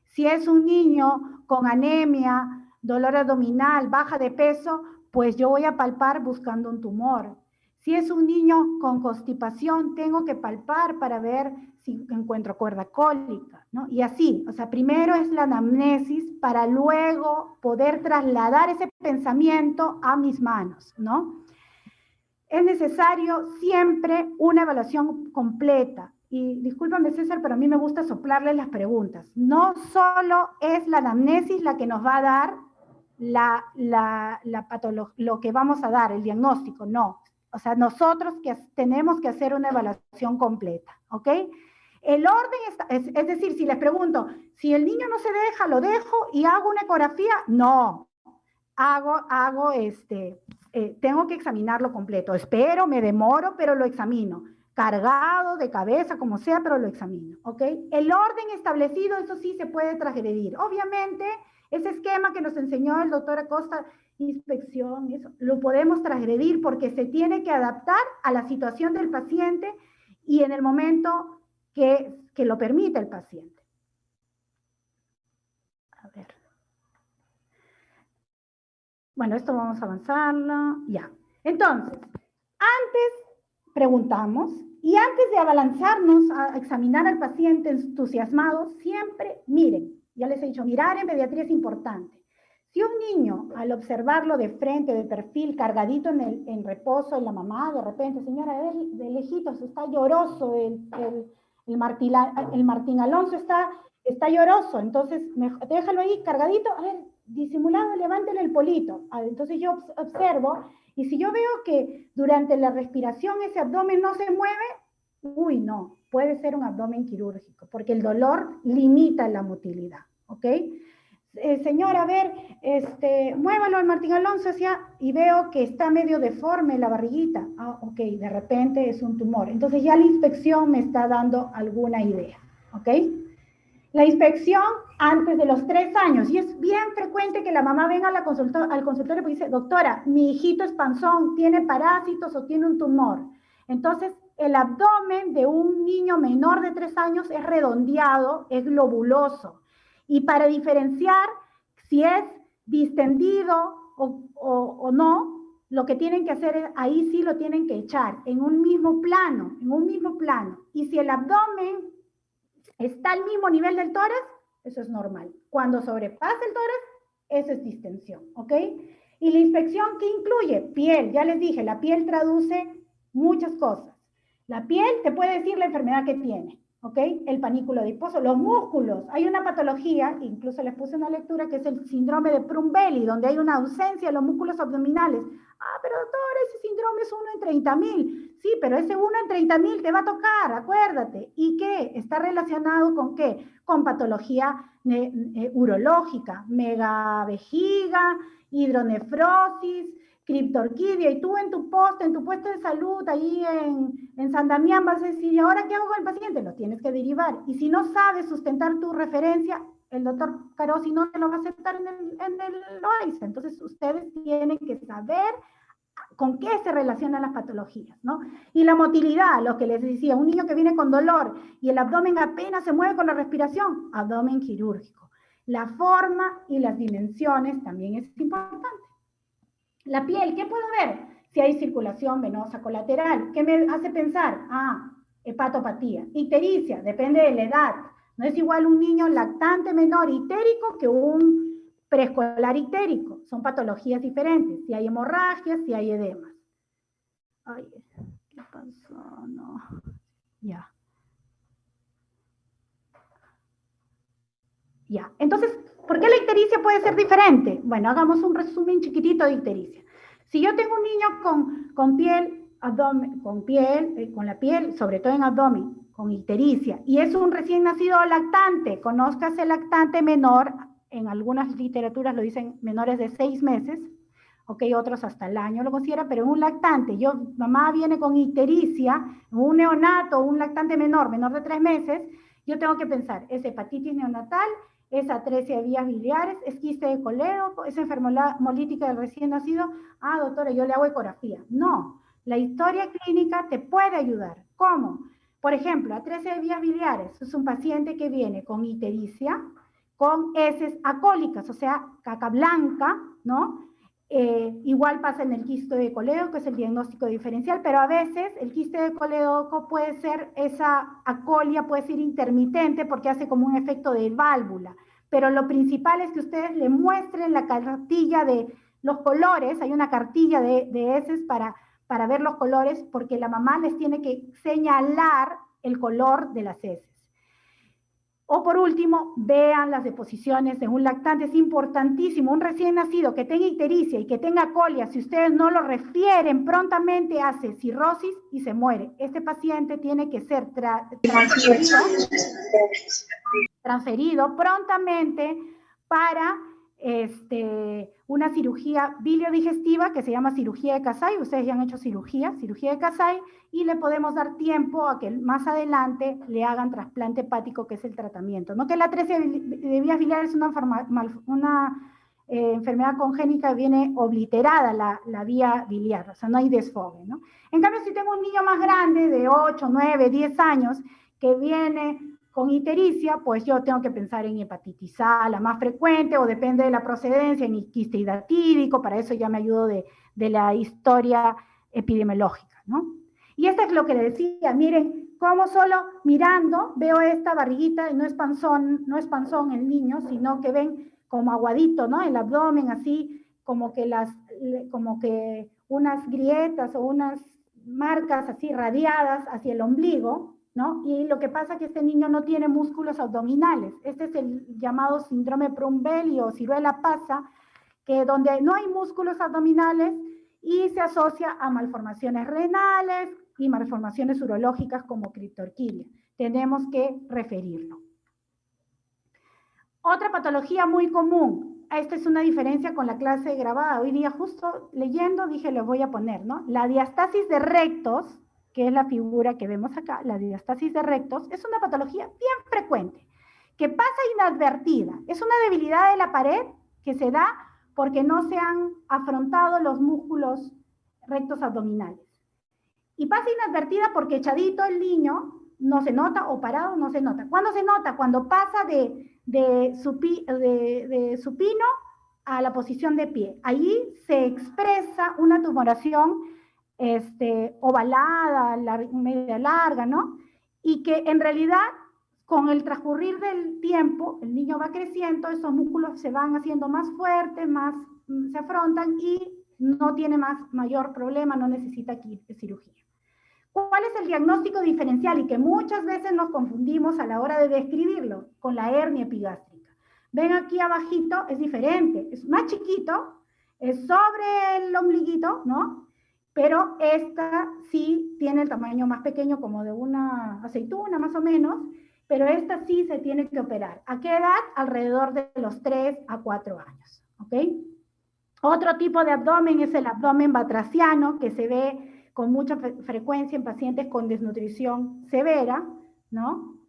D: Si es un niño con anemia, dolor abdominal, baja de peso, pues yo voy a palpar buscando un tumor. Si es un niño con constipación, tengo que palpar para ver si encuentro cuerda cólica, ¿no? Y así, o sea, primero es la anamnesis para luego poder trasladar ese pensamiento a mis manos, ¿no? Es necesario siempre una evaluación completa. Y discúlpame, César, pero a mí me gusta soplarle las preguntas. No solo es la anamnesis la que nos va a dar lo que vamos a dar, el diagnóstico, no. O sea, nosotros tenemos que hacer una evaluación completa, ¿ok? El orden está, es decir, si les pregunto, si el niño no se deja, lo dejo y hago una ecografía, no. Tengo que examinarlo completo. Espero, me demoro, pero lo examino. Cargado, de cabeza, como sea, pero lo examino, ¿ok? El orden establecido, eso sí se puede transgredir. Obviamente, ese esquema que nos enseñó el doctor Acosta, inspección, eso, lo podemos transgredir porque se tiene que adaptar a la situación del paciente y en el momento que lo permite el paciente. A ver. Bueno, esto vamos a avanzarlo, ya. Entonces, antes preguntamos y antes de abalanzarnos a examinar al paciente entusiasmado, siempre miren, ya les he dicho, mirar en pediatría es importante. Si un niño, al observarlo de frente, de perfil, cargadito en reposo en la mamá, de repente, señora, de lejitos, está lloroso, el Martín Alonso está lloroso, entonces déjalo ahí cargadito, a ver, disimulado, levántele el polito. Entonces yo observo, y si yo veo que durante la respiración ese abdomen no se mueve, uy, no, puede ser un abdomen quirúrgico, porque el dolor limita la motilidad, ¿ok? Señora, a ver, muévalo al Martín Alonso y veo que está medio deforme la barriguita. Ok, de repente es un tumor. Entonces ya la inspección me está dando alguna idea, ¿ok? La inspección antes de los 3 años, y es bien frecuente que la mamá venga al consultorio y dice, doctora, mi hijito es panzón, tiene parásitos o tiene un tumor. Entonces, el abdomen de un niño menor de 3 años es redondeado, es globuloso. Y para diferenciar si es distendido o no, lo que tienen que hacer es, ahí sí lo tienen que echar, en un mismo plano, Y si el abdomen está al mismo nivel del tórax, eso es normal. Cuando sobrepasa el tórax, eso es distensión, ¿ok? Y la inspección, ¿qué incluye? Piel, ya les dije, la piel traduce muchas cosas. La piel te puede decir la enfermedad que tiene, ¿ok? El panículo adiposo, los músculos. Hay una patología, incluso les puse una lectura, que es el síndrome de Prunbelli, donde hay una ausencia de los músculos abdominales. Pero doctor, ese síndrome es 1 en 30.000. Sí, pero ese 1 en 30.000 te va a tocar, acuérdate. ¿Y qué? Está relacionado con ¿qué? Con patología urológica, megavejiga, hidronefrosis, criptorquidia, y tú en tu puesto de salud, ahí en San Damián, vas a decir, ¿y ahora qué hago con el paciente? Lo tienes que derivar. Y si no sabes sustentar tu referencia, el doctor Carosi no te lo va a aceptar en el OAISA. Entonces, ustedes tienen que saber con qué se relacionan las patologías, ¿no? Y la motilidad, lo que les decía, un niño que viene con dolor y el abdomen apenas se mueve con la respiración, abdomen quirúrgico. La forma y las dimensiones también es importante. La piel, ¿qué puedo ver? Si hay circulación venosa colateral. ¿Qué me hace pensar? Hepatopatía. Ictericia, depende de la edad. No es igual un niño lactante menor itérico que un preescolar ictérico, son patologías diferentes, si hay hemorragias, si hay edemas. Ay, ¿qué pasó? No, ya. Ya, entonces, ¿por qué la ictericia puede ser diferente? Bueno, hagamos un resumen chiquitito de ictericia. Si yo tengo un niño con piel, abdomen, con la piel, sobre todo en abdomen, con ictericia, y es un recién nacido lactante, conózcase el lactante menor, en algunas literaturas lo dicen menores de 6 meses, ok, otros hasta el año lo consideran, pero un lactante, mamá viene con ictericia, un neonato, un lactante menor de 3 meses, yo tengo que pensar, ¿es hepatitis neonatal? ¿Es atresia de vías biliares? ¿Es quiste de colédoco? ¿Es enfermedad hemolítica del recién nacido? Ah, doctora, yo le hago ecografía. No, la historia clínica te puede ayudar. ¿Cómo? Por ejemplo, atresia de vías biliares es un paciente que viene con ictericia, con heces acólicas, o sea, caca blanca, ¿no? Igual pasa en el quiste de colédoco, es el diagnóstico diferencial, pero a veces el quiste de colédoco puede ser, esa acolia puede ser intermitente porque hace como un efecto de válvula, pero lo principal es que ustedes le muestren la cartilla de los colores, hay una cartilla de heces para ver los colores, porque la mamá les tiene que señalar el color de las heces. O por último, vean las deposiciones de un lactante, es importantísimo, un recién nacido que tenga ictericia y que tenga colia, si ustedes no lo refieren, prontamente hace cirrosis y se muere. Este paciente tiene que ser transferido prontamente para una cirugía biliodigestiva que se llama cirugía de Kasai. Ustedes ya han hecho cirugía de Kasai, y le podemos dar tiempo a que más adelante le hagan trasplante hepático, que es el tratamiento. No que la atresia de vías biliares es una enfermedad congénita que viene obliterada la vía biliar, o sea, no hay desfogue, ¿no? En cambio, si tengo un niño más grande de 8, 9, 10 años que viene con ictericia, pues yo tengo que pensar en hepatitis A, la más frecuente, o depende de la procedencia, en quiste hidratídico, para eso ya me ayudo de la historia epidemiológica, ¿no? Y esto es lo que le decía, miren, cómo solo mirando veo esta barriguita, y no es panzón el niño, sino que ven como aguadito, ¿no? El abdomen así, como que unas grietas o unas marcas así radiadas hacia el ombligo, ¿no? Y lo que pasa es que este niño no tiene músculos abdominales. Este es el llamado síndrome Prumbelli o ciruela pasa, que donde no hay músculos abdominales y se asocia a malformaciones renales y malformaciones urológicas como criptorquidia. Tenemos que referirlo. Otra patología muy común, esta es una diferencia con la clase grabada. Hoy día justo leyendo dije, les voy a poner, ¿no? La diastasis de rectos, que es la figura que vemos acá, la diastasis de rectos, es una patología bien frecuente, que pasa inadvertida. Es una debilidad de la pared que se da porque no se han afrontado los músculos rectos abdominales. Y pasa inadvertida porque echadito el niño no se nota, o parado no se nota. ¿Cuándo se nota? Cuando pasa de supino a la posición de pie. Allí se expresa una tumoración ovalada, media larga, ¿no? Y que en realidad, con el transcurrir del tiempo, el niño va creciendo, esos músculos se van haciendo más fuertes, más se afrontan y no tiene mayor problema, no necesita cirugía. ¿Cuál es el diagnóstico diferencial? Y que muchas veces nos confundimos a la hora de describirlo con la hernia epigástrica. Ven aquí abajito, es diferente, es más chiquito, es sobre el ombliguito, ¿no? Pero esta sí tiene el tamaño más pequeño, como de una aceituna más o menos, pero esta sí se tiene que operar. ¿A qué edad? Alrededor de los 3 a 4 años, ¿ok? Otro tipo de abdomen es el abdomen batraciano, que se ve con mucha frecuencia en pacientes con desnutrición severa, ¿no?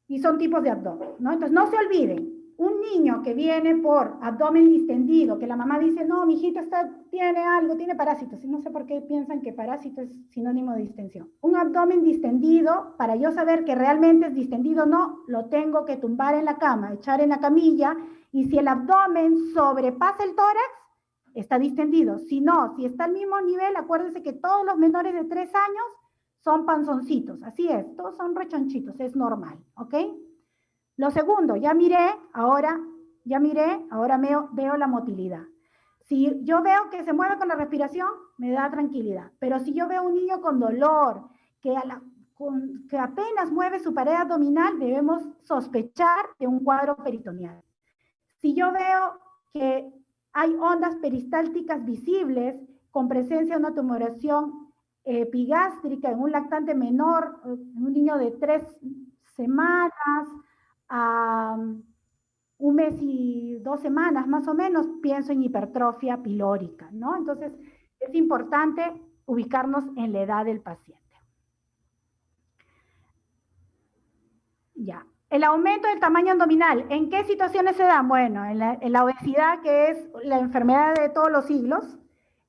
D: Y son tipos de abdomen, ¿no? Entonces, no se olviden, un niño que viene por abdomen distendido, que la mamá dice, no, mi hijito tiene algo, tiene parásitos, y no sé por qué piensan que parásito es sinónimo de distensión. Un abdomen distendido, para yo saber que realmente es distendido o no, lo tengo que tumbar en la cama, echar en la camilla, y si el abdomen sobrepasa el tórax, está distendido. Si no, si está al mismo nivel, acuérdense que todos los menores de 3 años son panzoncitos. Así es, todos son rechonchitos, es normal, ¿ok? Lo segundo, ya miré ahora ya miré, ahora veo la motilidad. Si yo veo que se mueve con la respiración, me da tranquilidad. Pero si yo veo un niño con dolor, que apenas mueve su pared abdominal, debemos sospechar de un cuadro peritoneal. Si yo veo que hay ondas peristálticas visibles con presencia de una tumoración epigástrica en un lactante menor, en un niño de 3 semanas a 1 mes y 2 semanas más o menos, pienso en hipertrofia pilórica, ¿no? Entonces, es importante ubicarnos en la edad del paciente. Ya. El aumento del tamaño abdominal, ¿en qué situaciones se da? Bueno, en la obesidad, que es la enfermedad de todos los siglos,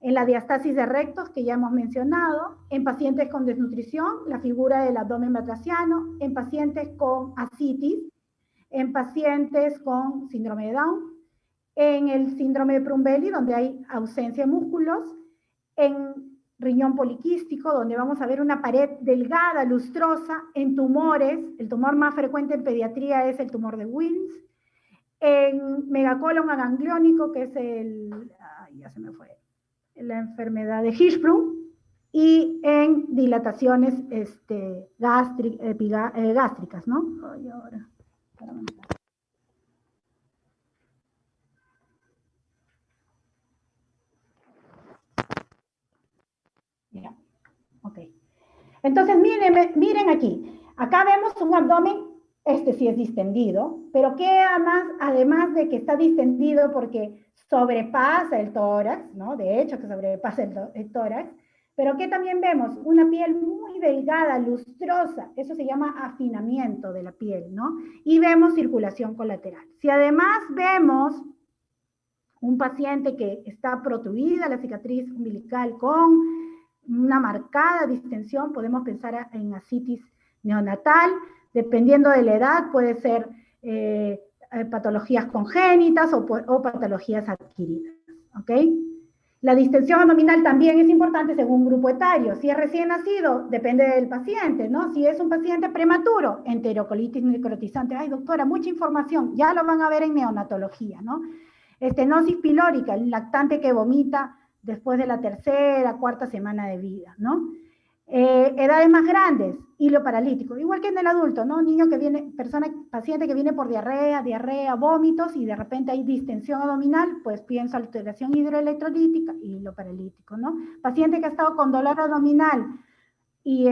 D: en la diastasis de rectos, que ya hemos mencionado, en pacientes con desnutrición, la figura del abdomen batraciano, en pacientes con ascitis, en pacientes con síndrome de Down, en el síndrome de Prumbelli, donde hay ausencia de músculos, en riñón poliquístico, donde vamos a ver una pared delgada, lustrosa, en tumores, el tumor más frecuente en pediatría es el tumor de Wilms, en megacolon agangliónico, que es ya se me fue, la enfermedad de Hirschsprung, y en dilataciones gástricas, ¿no? Ay, ahora, ya, ok. Entonces, miren aquí. Acá vemos un abdomen, sí es distendido, pero que además de que está distendido porque sobrepasa el tórax, ¿no? De hecho, que sobrepasa el tórax, pero que también vemos una piel muy delgada, lustrosa, eso se llama afinamiento de la piel, ¿no? Y vemos circulación colateral. Si además vemos un paciente que está protruida la cicatriz umbilical con una marcada distensión, podemos pensar en ascitis neonatal, dependiendo de la edad, puede ser patologías congénitas o patologías adquiridas, ¿ok? La distensión abdominal también es importante según grupo etario. Si es recién nacido, depende del paciente, ¿no? Si es un paciente prematuro, enterocolitis necrotizante. Ay, doctora, mucha información. Ya lo van a ver en neonatología, ¿no? Estenosis pilórica, el lactante que vomita después de la 3ª, 4ª semana de vida, ¿no? Edades más grandes, hilo paralítico, igual que en el adulto, ¿no? Niño que viene, paciente que viene por diarrea, vómitos, y de repente hay distensión abdominal, pues pienso alteración hidroelectrolítica y hilo paralítico, ¿no? Paciente que ha estado con dolor abdominal y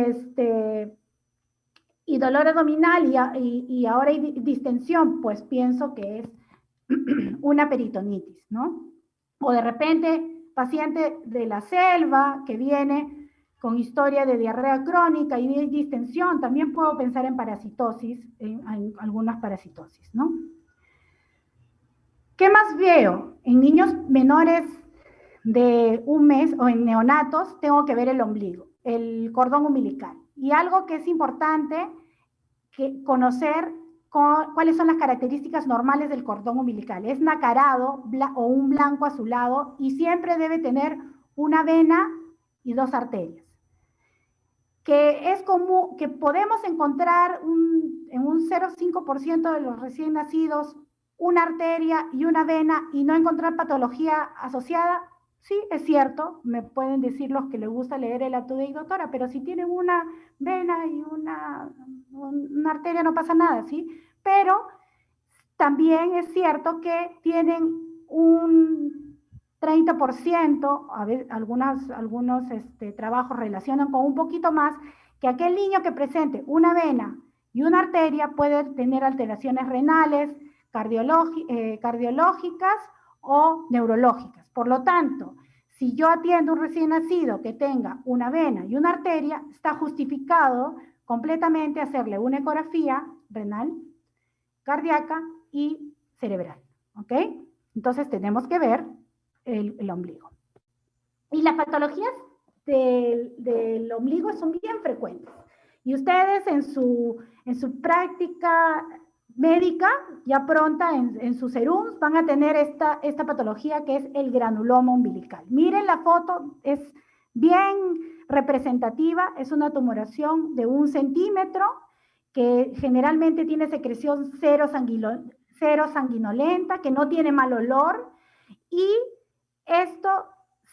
D: dolor abdominal y ahora hay distensión, pues pienso que es una peritonitis, ¿no? O de repente, paciente de la selva que viene con historia de diarrea crónica y distensión, también puedo pensar en parasitosis, en algunas parasitosis, ¿no? ¿Qué más veo? En niños menores de 1 mes o en neonatos, tengo que ver el ombligo, el cordón umbilical. Y algo que es importante conocer cuáles son las características normales del cordón umbilical. Es nacarado o un blanco azulado y siempre debe tener una vena y 2 arterias. Que es común, que podemos encontrar en un 0,5% de los recién nacidos una arteria y una vena y no encontrar patología asociada. Sí, es cierto, me pueden decir los que les gusta leer el Up-to-Date, doctora, pero si tienen una vena y una arteria no pasa nada, ¿sí? Pero también es cierto que tienen un 30%, a veces algunos trabajos relacionan con un poquito más, que aquel niño que presente una vena y una arteria puede tener alteraciones renales, cardiológicas o neurológicas. Por lo tanto, si yo atiendo un recién nacido que tenga una vena y una arteria, está justificado completamente hacerle una ecografía renal, cardíaca y cerebral, ¿ok? Entonces tenemos que ver el ombligo. Y las patologías del ombligo son bien frecuentes. Y ustedes en su práctica médica, ya pronta en sus serums, van a tener esta patología que es el granuloma umbilical. Miren la foto, es bien representativa, es una tumoración de 1 centímetro que generalmente tiene secreción cero sanguinolenta, que no tiene mal olor, y esto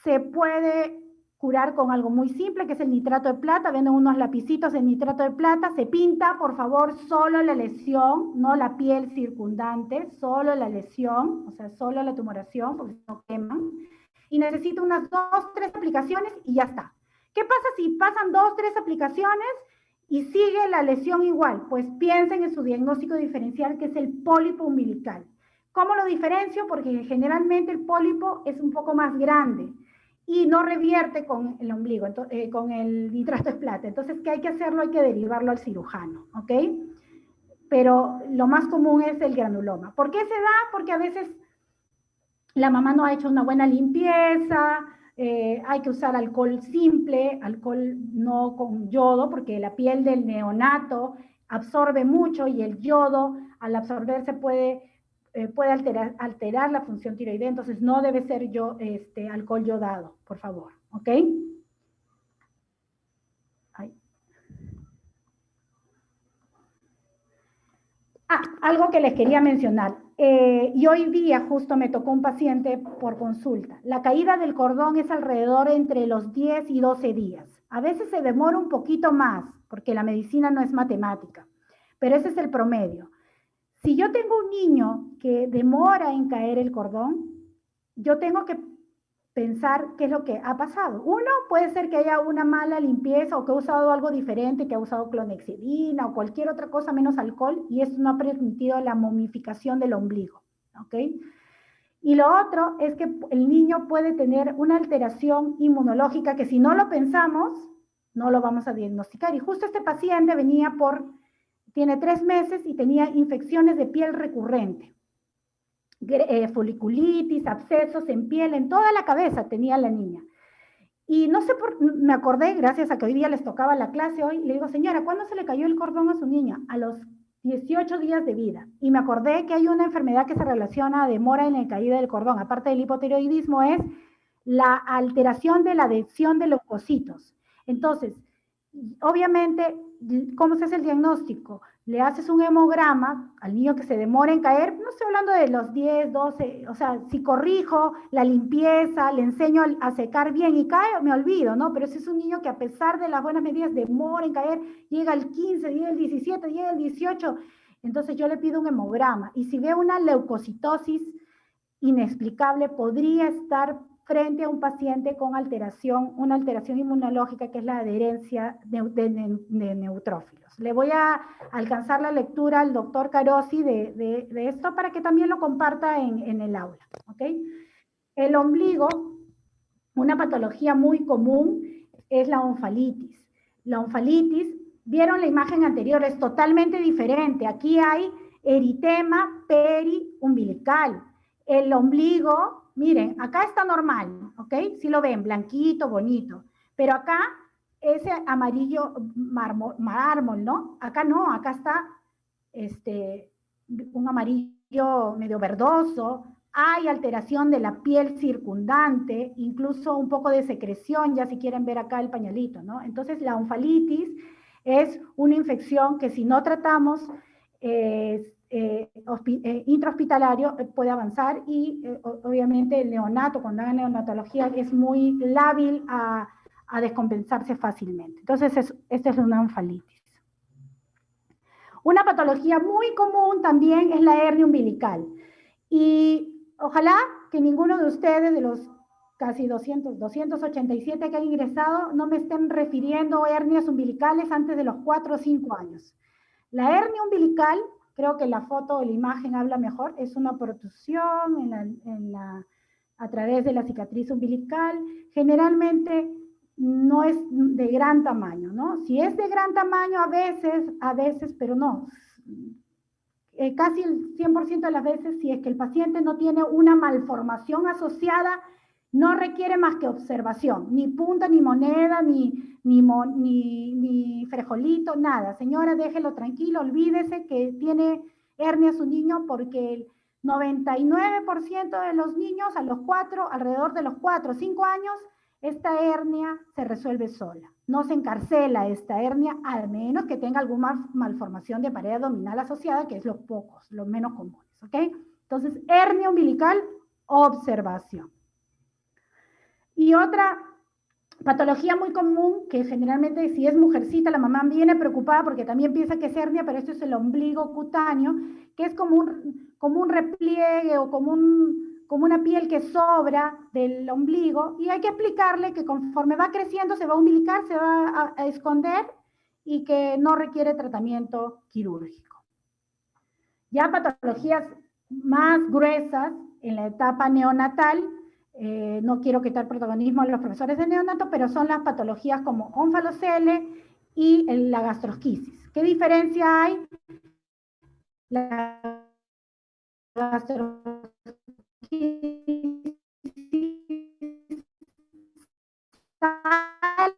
D: se puede curar con algo muy simple, que es el nitrato de plata. Venden unos lapicitos de nitrato de plata. Se pinta, por favor, solo la lesión, no la piel circundante, solo la lesión, o sea, solo la tumoración, porque no queman. Y necesito unas 2, 3 aplicaciones y ya está. ¿Qué pasa si pasan 2, 3 aplicaciones y sigue la lesión igual? Pues piensen en su diagnóstico diferencial, que es el pólipo umbilical. ¿Cómo lo diferencio? Porque generalmente el pólipo es un poco más grande y no revierte con el ombligo, con el nitrato de plata. Entonces, ¿qué hay que hacerlo? Hay que derivarlo al cirujano, ¿ok? Pero lo más común es el granuloma. ¿Por qué se da? Porque a veces la mamá no ha hecho una buena limpieza, hay que usar alcohol simple, alcohol no con yodo, porque la piel del neonato absorbe mucho y el yodo, al absorberse, puede alterar la función tiroidea, entonces no debe ser alcohol yodado, por favor, ¿ok? Ay. Algo que les quería mencionar, y hoy día justo me tocó un paciente por consulta. La caída del cordón es alrededor entre los 10 y 12 días. A veces se demora un poquito más, porque la medicina no es matemática, pero ese es el promedio. Si yo tengo un niño que demora en caer el cordón, yo tengo que pensar qué es lo que ha pasado. Uno, puede ser que haya una mala limpieza o que ha usado algo diferente, que ha usado clonexidina o cualquier otra cosa menos alcohol, y esto no ha permitido la momificación del ombligo, ¿ok? Y lo otro es que el niño puede tener una alteración inmunológica que si no lo pensamos, no lo vamos a diagnosticar. Y justo este paciente tiene 3 meses y tenía infecciones de piel recurrente. Foliculitis, abscesos en piel, en toda la cabeza tenía la niña. Y no sé me acordé, gracias a que hoy día les tocaba la clase hoy, le digo, señora, ¿cuándo se le cayó el cordón a su niña? A los 18 días de vida. Y me acordé que hay una enfermedad que se relaciona a demora en la caída del cordón, aparte del hipotiroidismo, es la alteración de la adhesión de leucocitos. Entonces, obviamente, ¿cómo se hace el diagnóstico? Le haces un hemograma al niño que se demora en caer, no estoy hablando de los 10, 12, o sea, si corrijo la limpieza, le enseño a secar bien y cae, me olvido, ¿no? Pero ese es un niño que a pesar de las buenas medidas demora en caer, llega al 15, llega al 17, llega al 18, entonces yo le pido un hemograma, y si veo una leucocitosis inexplicable, podría estar frente a un paciente con una alteración inmunológica, que es la adherencia de neutrófilos. Le voy a alcanzar la lectura al doctor Carosi de esto para que también lo comparta en el aula, ¿ok? El ombligo, una patología muy común es la onfalitis. La onfalitis, vieron la imagen anterior, es totalmente diferente. Aquí hay eritema periumbilical. El ombligo, miren, acá está normal, ¿ok? Si lo ven, blanquito, bonito. Pero acá, ese amarillo mármol, ¿no? Acá no, acá está un amarillo medio verdoso. Hay alteración de la piel circundante, incluso un poco de secreción, ya si quieren ver acá el pañalito, ¿no? Entonces, la onfalitis es una infección que si no tratamos, intrahospitalario puede avanzar y obviamente el neonato, cuando hagan neonatología, es muy lábil a descompensarse fácilmente. Entonces, esta es una onfalitis. Una patología muy común también es la hernia umbilical. Y ojalá que ninguno de ustedes, de los casi 287 que han ingresado, no me estén refiriendo a hernias umbilicales antes de los 4 o 5 años. La hernia umbilical, creo que la foto o la imagen habla mejor, es una protrusión a través de la cicatriz umbilical. Generalmente no es de gran tamaño, ¿no? Si es de gran tamaño, a veces, pero no. Casi el 100% de las veces, si es que el paciente no tiene una malformación asociada, no requiere más que observación, ni punta, ni moneda, ni frijolito, nada. Señora, déjelo tranquilo, olvídese que tiene hernia su niño, porque el 99% de los niños alrededor de los 4 o 5 años, esta hernia se resuelve sola. No se encarcela esta hernia, al menos que tenga alguna malformación de pared abdominal asociada, que es los menos comunes. ¿ok? Entonces, hernia umbilical, observación. Y otra patología muy común, que generalmente si es mujercita, la mamá viene preocupada porque también piensa que es hernia, pero esto es el ombligo cutáneo, que es como un repliegue o como una piel que sobra del ombligo, y hay que explicarle que conforme va creciendo se va a umbilicar, se va a esconder, y que no requiere tratamiento quirúrgico. Ya patologías más gruesas en la etapa neonatal, no quiero quitar protagonismo a los profesores de neonato, pero son las patologías como ónfalocele y la gastrosquisis. ¿Qué diferencia hay? La gastrosquisis sale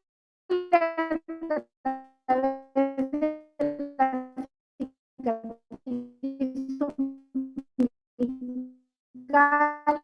D: umbilical.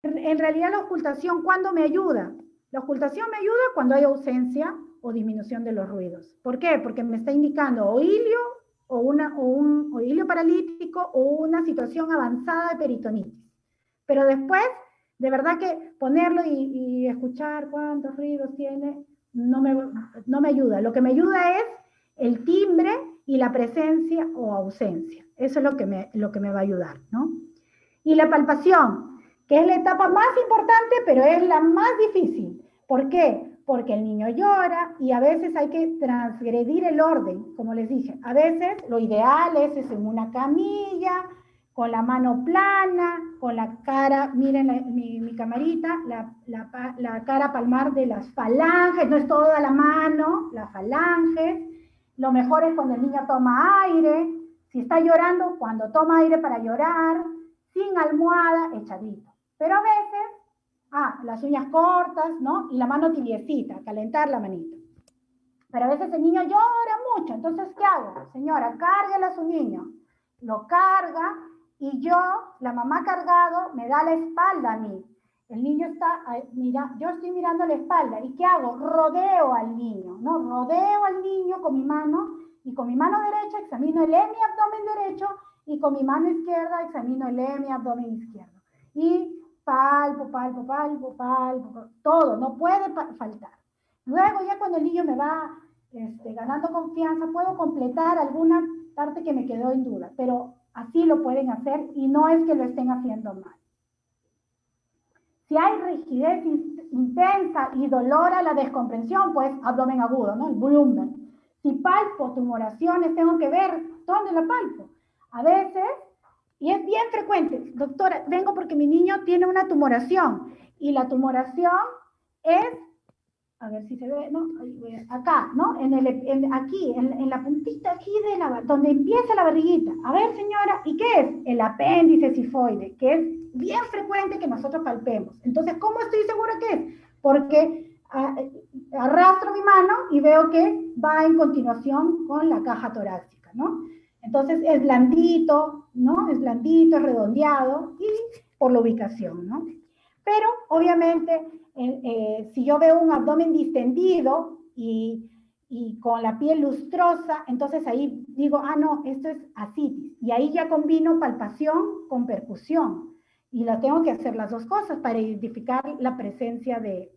D: En realidad la ocultación, ¿cuándo me ayuda? La ocultación me ayuda cuando hay ausencia o disminución de los ruidos. ¿Por qué? Porque me está indicando o hilio, o un hilio paralítico, o una situación avanzada de peritonitis. Pero después, de verdad que ponerlo y escuchar cuántos ruidos tiene, no me ayuda. Lo que me ayuda es el timbre y la presencia o ausencia. Eso es lo que me va a ayudar, ¿no? Y la palpación, que es la etapa más importante, pero es la más difícil. ¿Por qué? Porque el niño llora y a veces hay que transgredir el orden, como les dije. A veces lo ideal es en una camilla, con la mano plana, con la cara, miren mi camarita, la cara palmar de las falanges, no es toda la mano, las falanges. Lo mejor es cuando el niño toma aire, si está llorando, cuando toma aire para llorar, sin almohada, echadito. Pero a veces, las uñas cortas, ¿no? Y la mano tibiecita, calentar la manita. Pero a veces el niño llora mucho, entonces, ¿qué hago? Señora, cárguela a su niño. Lo carga y yo, la mamá cargado, me da la espalda a mí. El niño está, mira, yo estoy mirando la espalda. ¿Y qué hago? Rodeo al niño, ¿no? Rodeo al niño con mi mano, y con mi mano derecha examino el hemiabdomen derecho, y con mi mano izquierda examino el hemiabdomen izquierdo. Y palpo, todo, no puede faltar. Luego ya cuando el niño me va ganando confianza, puedo completar alguna parte que me quedó en duda, pero así lo pueden hacer y no es que lo estén haciendo mal. Si hay rigidez intensa y dolor a la descomprensión, pues abdomen agudo, ¿no? El Blumberg. Si palpo tumoraciones, tengo que ver dónde la palpo. A veces, y es bien frecuente, doctora, vengo porque mi niño tiene una tumoración, y la tumoración es, a ver si se ve, ¿no? Acá, ¿no? Aquí, en la puntita aquí donde empieza la barriguita. A ver, señora, ¿y qué es? El apéndice cifoide, que es bien frecuente que nosotros palpemos. Entonces, ¿cómo estoy segura que es? Porque arrastro mi mano y veo que va en continuación con la caja torácica, ¿no? Entonces, es blandito, ¿no? Es blandito, es redondeado, y por la ubicación, ¿no? Pero obviamente, si yo veo un abdomen distendido y con la piel lustrosa, entonces ahí digo, ah, no, esto es ascitis. Y ahí ya combino palpación con percusión. Y lo tengo que hacer las dos cosas para identificar la presencia de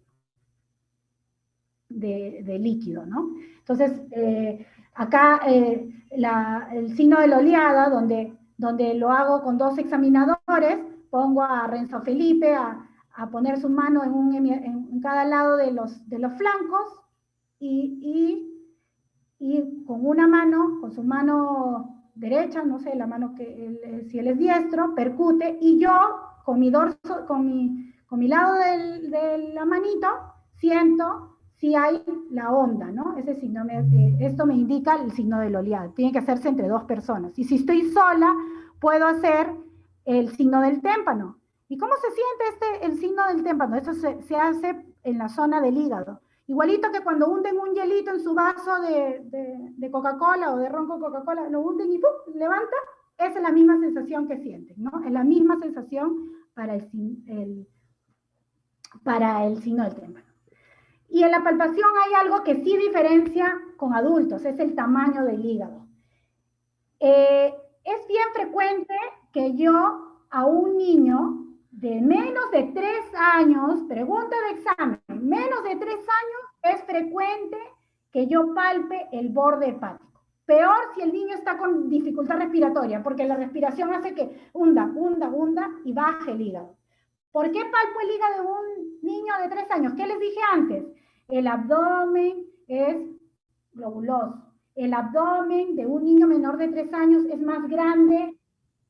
D: líquido, ¿no? Entonces, acá el signo de la oleada, donde lo hago con 2 examinadores, pongo a Renzo Felipe a poner su mano en cada lado de los flancos y con una mano, con su mano derecha, no sé, la mano si él es diestro, percute, y yo con mi dorso, con mi lado de la manito, siento si hay la onda, ¿no? Ese signo esto me indica el signo del oleado. Tiene que hacerse entre 2 personas. Y si estoy sola, puedo hacer el signo del témpano. ¿Y cómo se siente el signo del témpano? Esto se hace en la zona del hígado. Igualito que cuando hunden un hielito en su vaso de Coca-Cola o de ron con Coca-Cola, lo hunden y ¡pum!, levanta, esa es la misma sensación que sienten, ¿no? Es la misma sensación para el signo del témpano. Y en la palpación hay algo que sí diferencia con adultos, es el tamaño del hígado. Es bien frecuente que yo a un niño de menos de 3 años, pregunta de examen, menos de 3 años, es frecuente que yo palpe el borde hepático. Peor si el niño está con dificultad respiratoria, porque la respiración hace que hunda y baje el hígado. ¿Por qué palpo el hígado de un niño de 3 años? ¿Qué les dije antes? El abdomen es globuloso. El abdomen de un niño menor de 3 años es más grande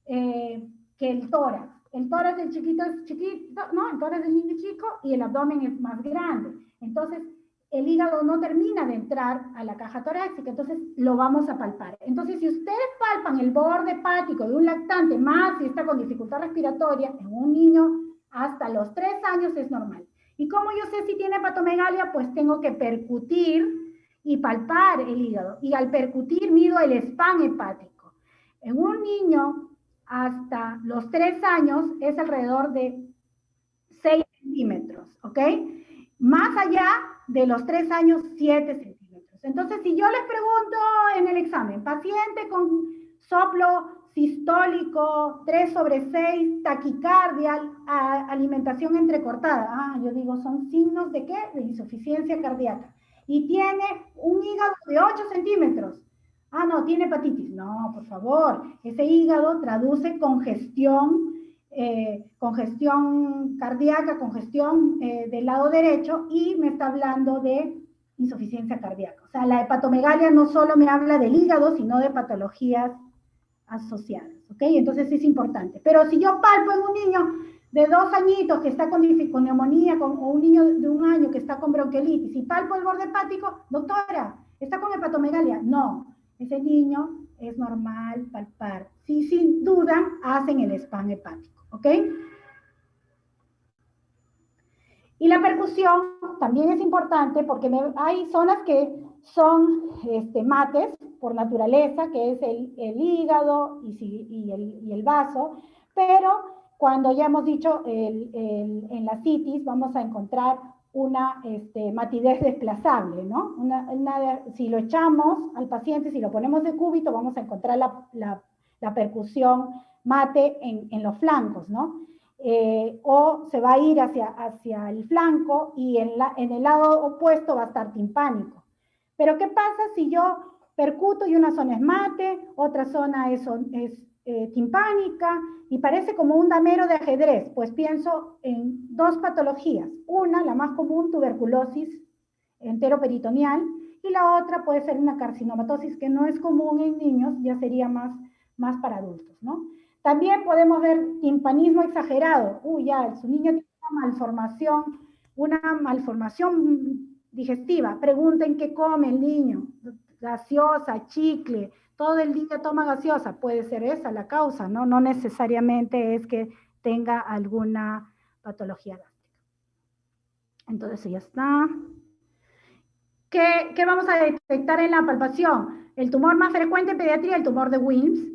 D: que el tórax. El tórax del chiquito es chiquito, ¿no? El tórax del niño chico y el abdomen es más grande. Entonces, el hígado no termina de entrar a la caja torácica, entonces lo vamos a palpar. Entonces, si ustedes palpan el borde hepático de un lactante, más si está con dificultad respiratoria, en un niño hasta los 3 años es normal. ¿Y cómo yo sé si tiene hepatomegalia? Pues tengo que percutir y palpar el hígado. Y al percutir mido el spam hepático. En un niño hasta los 3 años es alrededor de 6 centímetros, ¿ok? Más allá de los 3 años, 7 centímetros. Entonces, si yo les pregunto en el examen, paciente con soplo sistólico 3/6, taquicardia, alimentación entrecortada, yo digo, ¿son signos de qué? De insuficiencia cardíaca. Y tiene un hígado de 8 centímetros. No, tiene hepatitis. No, por favor, ese hígado traduce congestión cardíaca, congestión del lado derecho, y me está hablando de insuficiencia cardíaca. O sea, la hepatomegalia no solo me habla del hígado, sino de patologías asociadas, ¿ok? Entonces es importante. Pero si yo palpo en un niño de 2 añitos que está con neumonía, o un niño de 1 año que está con bronquiolitis, y palpo el borde hepático, doctora, ¿está con hepatomegalia? No, ese niño es normal palpar. Si sin duda hacen el spam hepático, ¿ok? Y la percusión también es importante porque hay zonas que son mates por naturaleza, que es el hígado y el vaso, pero cuando ya hemos dicho en la citis vamos a encontrar una matidez desplazable, ¿no? Si lo echamos al paciente, si lo ponemos de cúbito, vamos a encontrar la percusión mate en los flancos, ¿no? O se va a ir hacia el flanco y en el lado opuesto va a estar timpánico. Pero ¿qué pasa si yo percuto y una zona es mate, otra zona es timpánica y parece como un damero de ajedrez? Pues pienso en 2 patologías. Una, la más común, tuberculosis enteroperitoneal, y la otra puede ser una carcinomatosis que no es común en niños, ya sería más para adultos, ¿no? También podemos ver timpanismo exagerado. Su niño tiene una malformación digestiva. Pregunten qué come el niño. Gaseosa, chicle, todo el día toma gaseosa. Puede ser esa la causa, ¿no? No necesariamente es que tenga alguna patología gástrica. Entonces ya está. ¿Qué vamos a detectar en la palpación? El tumor más frecuente en pediatría, el tumor de Wilms,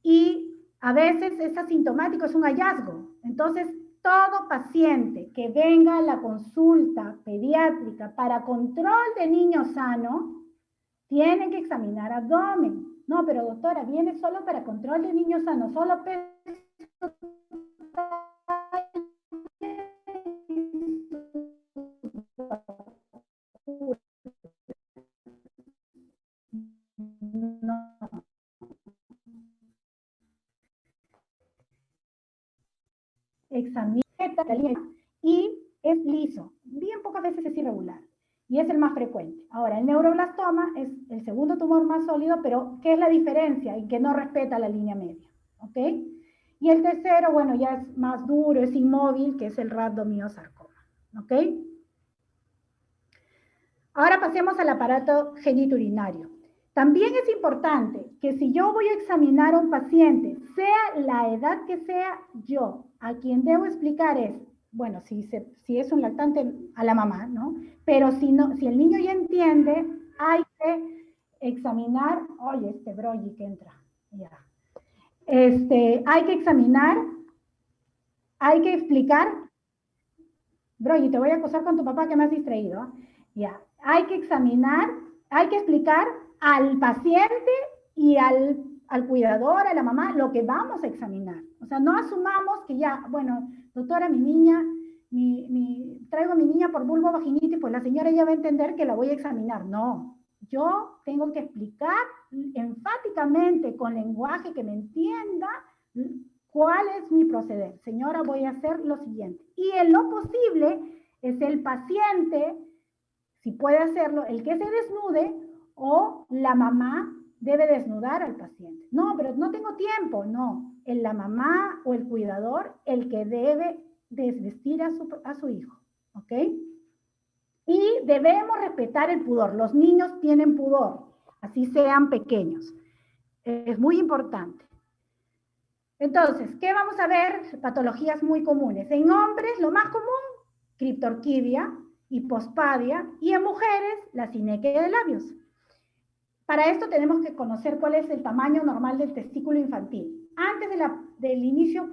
D: y a veces es asintomático, es un hallazgo. Entonces, todo paciente que venga a la consulta pediátrica para control de niño sano, tiene que examinar abdomen. No, pero doctora, viene solo para control de niño sano, solo peso. No. Examina y es liso. Bien pocas veces es irregular y es el más frecuente. Ahora, el neuroblastoma es el segundo tumor más sólido, pero ¿qué es la diferencia? En que no respeta la línea media, ¿ok? Y el tercero, bueno, ya es más duro, es inmóvil, que es el rhabdomyosarcoma, ¿ok? Ahora pasemos al aparato genitourinario. También es importante que si yo voy a examinar a un paciente, sea la edad que sea, yo a quien debo explicar es, bueno, si es un lactante, a la mamá, ¿no? Pero si el niño ya entiende, hay que examinar, oye, este broyi que entra, ya. Hay que examinar, hay que explicar, broyi, te voy a acosar con tu papá que me has distraído, ¿eh? Ya. Hay que examinar, hay que explicar al paciente y al cuidador, a la mamá, lo que vamos a examinar. O sea, no asumamos que ya, bueno, doctora, mi niña, traigo a mi niña por vulvovaginitis, pues la señora ya va a entender que la voy a examinar. No, yo tengo que explicar enfáticamente, con lenguaje que me entienda, cuál es mi proceder. Señora, voy a hacer lo siguiente. Y en lo posible es el paciente, si puede hacerlo, el que se desnude, o la mamá debe desnudar al paciente. No, pero no tengo tiempo. No, la mamá o el cuidador, el que debe desvestir a su hijo, ¿ok? Y debemos respetar el pudor. Los niños tienen pudor, así sean pequeños. Es muy importante. Entonces, ¿qué vamos a ver? Patologías muy comunes. En hombres, lo más común, criptorquidia, hipospadia, y en mujeres, la sinequia de labios. Para esto tenemos que conocer cuál es el tamaño normal del testículo infantil. Antes del inicio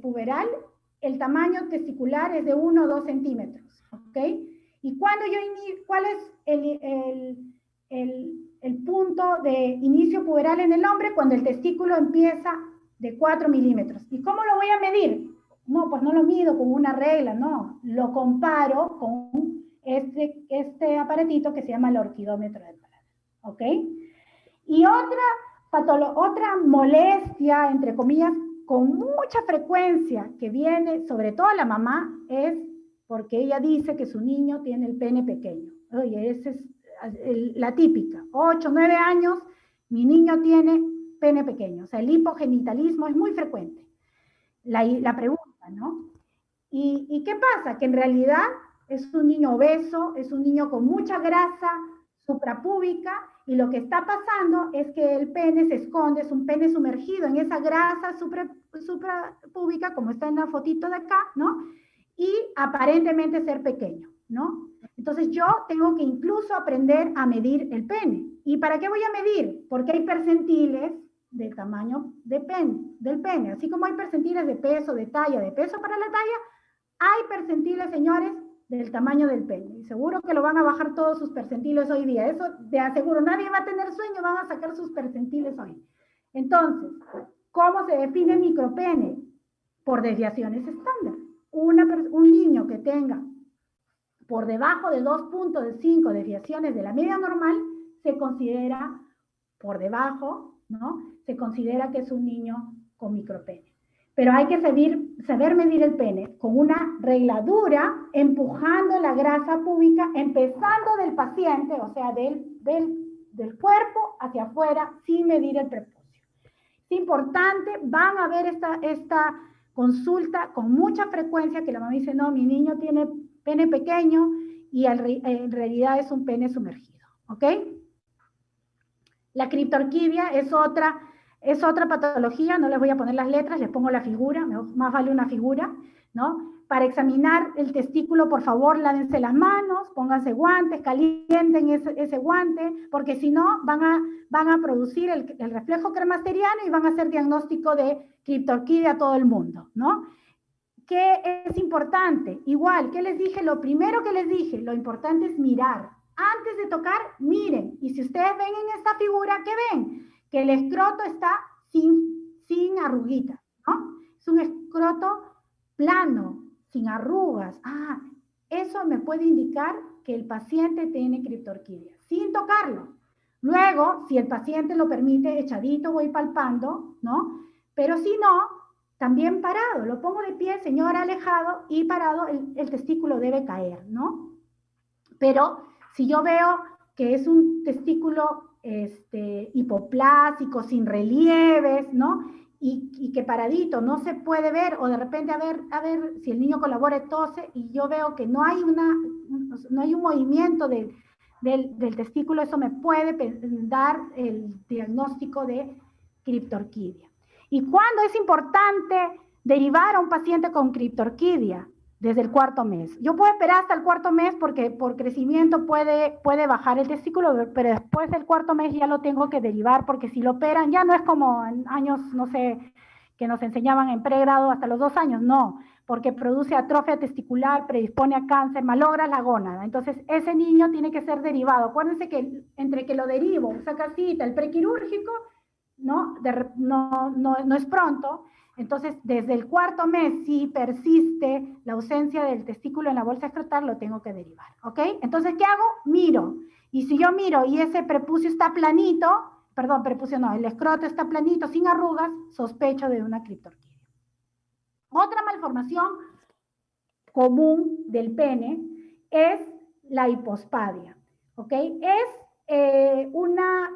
D: puberal, el tamaño testicular es de 1 o 2 centímetros, ¿ok? Y ¿cuál es el punto de inicio puberal en el hombre? Cuando el testículo empieza de 4 milímetros. ¿Y cómo lo voy a medir? No, pues no lo mido con una regla, no. Lo comparo con este aparatito que se llama el orquidómetro del paladar, ¿ok? Y otra molestia, entre comillas, con mucha frecuencia que viene, sobre todo a la mamá, es porque ella dice que su niño tiene el pene pequeño. Oye, esa es la típica. 8, 9 años, mi niño tiene pene pequeño. O sea, el hipogenitalismo es muy frecuente. La pregunta, ¿no? ¿Y qué pasa? Que en realidad es un niño obeso, es un niño con mucha grasa suprapúbica, y lo que está pasando es que el pene se esconde, es un pene sumergido en esa grasa suprapúbica, como está en la fotito de acá, ¿no? Y aparentemente ser pequeño, ¿no? Entonces yo tengo que incluso aprender a medir el pene. ¿Y para qué voy a medir? Porque hay percentiles del tamaño del pene. Así como hay percentiles de peso, de talla, de peso para la talla, hay percentiles, señores, del tamaño del pene. Y seguro que lo van a bajar todos sus percentiles hoy día. Eso te aseguro, nadie va a tener sueño, van a sacar sus percentiles hoy. Entonces, ¿cómo se define micropene? Por desviaciones estándar. Un niño que tenga por debajo de 2.5 desviaciones de la media normal, se considera por debajo, ¿no? Se considera que es un niño con micropene. Pero hay que saber medir el pene con una regla dura, empujando la grasa púbica, empezando del paciente, o sea, del cuerpo hacia afuera, sin medir el prepucio. Es importante, van a ver esta consulta con mucha frecuencia, que la mamá dice, no, mi niño tiene pene pequeño, y en realidad es un pene sumergido, ¿ok? La criptorquidia es otra patología, no les voy a poner las letras, les pongo la figura, más vale una figura, ¿no? Para examinar el testículo, por favor, lávense las manos, pónganse guantes, calienten ese guante, porque si no, van a producir el reflejo cremasteriano y van a hacer diagnóstico de criptorquidia a todo el mundo, ¿no? ¿qué es importante? Igual, ¿qué les dije? Lo primero que les dije, lo importante es mirar. Antes de tocar, miren. Y si ustedes ven en esta figura, ¿qué ven? Que el escroto está sin arruguitas, ¿no? Es un escroto plano, sin arrugas. Ah, eso me puede indicar que el paciente tiene criptorquidia, sin tocarlo. Luego, si el paciente lo permite, echadito voy palpando, ¿no? Pero si no, también parado. Lo pongo de pie, señor, alejado, y parado, el testículo debe caer, ¿no? Pero si yo veo que es un testículo hipoplásico, sin relieves, ¿no? Y que paradito no se puede ver, o de repente a ver si el niño colabora, tose, y yo veo que no hay un movimiento del testículo, eso me puede dar el diagnóstico de criptorquidia. ¿Y cuándo es importante derivar a un paciente con criptorquidia? Desde el 4º mes. Yo puedo esperar hasta el 4º mes porque por crecimiento puede bajar el testículo, pero después del 4º mes ya lo tengo que derivar, porque si lo operan ya no es como en años, no sé, que nos enseñaban en pregrado hasta los 2 años, no, porque produce atrofia testicular, predispone a cáncer, malogra la gónada. Entonces ese niño tiene que ser derivado. Acuérdense que entre que lo derivo, saca cita, el prequirúrgico, ¿no? No es pronto. Entonces, desde el 4º mes, si persiste la ausencia del testículo en la bolsa escrotal, lo tengo que derivar, ¿ok? Entonces, ¿qué hago? Miro. Y si yo miro y ese prepucio está planito, perdón, prepucio no, el escroto está planito, sin arrugas, sospecho de una criptorquidia. Otra malformación común del pene es la hipospadia, ¿ok?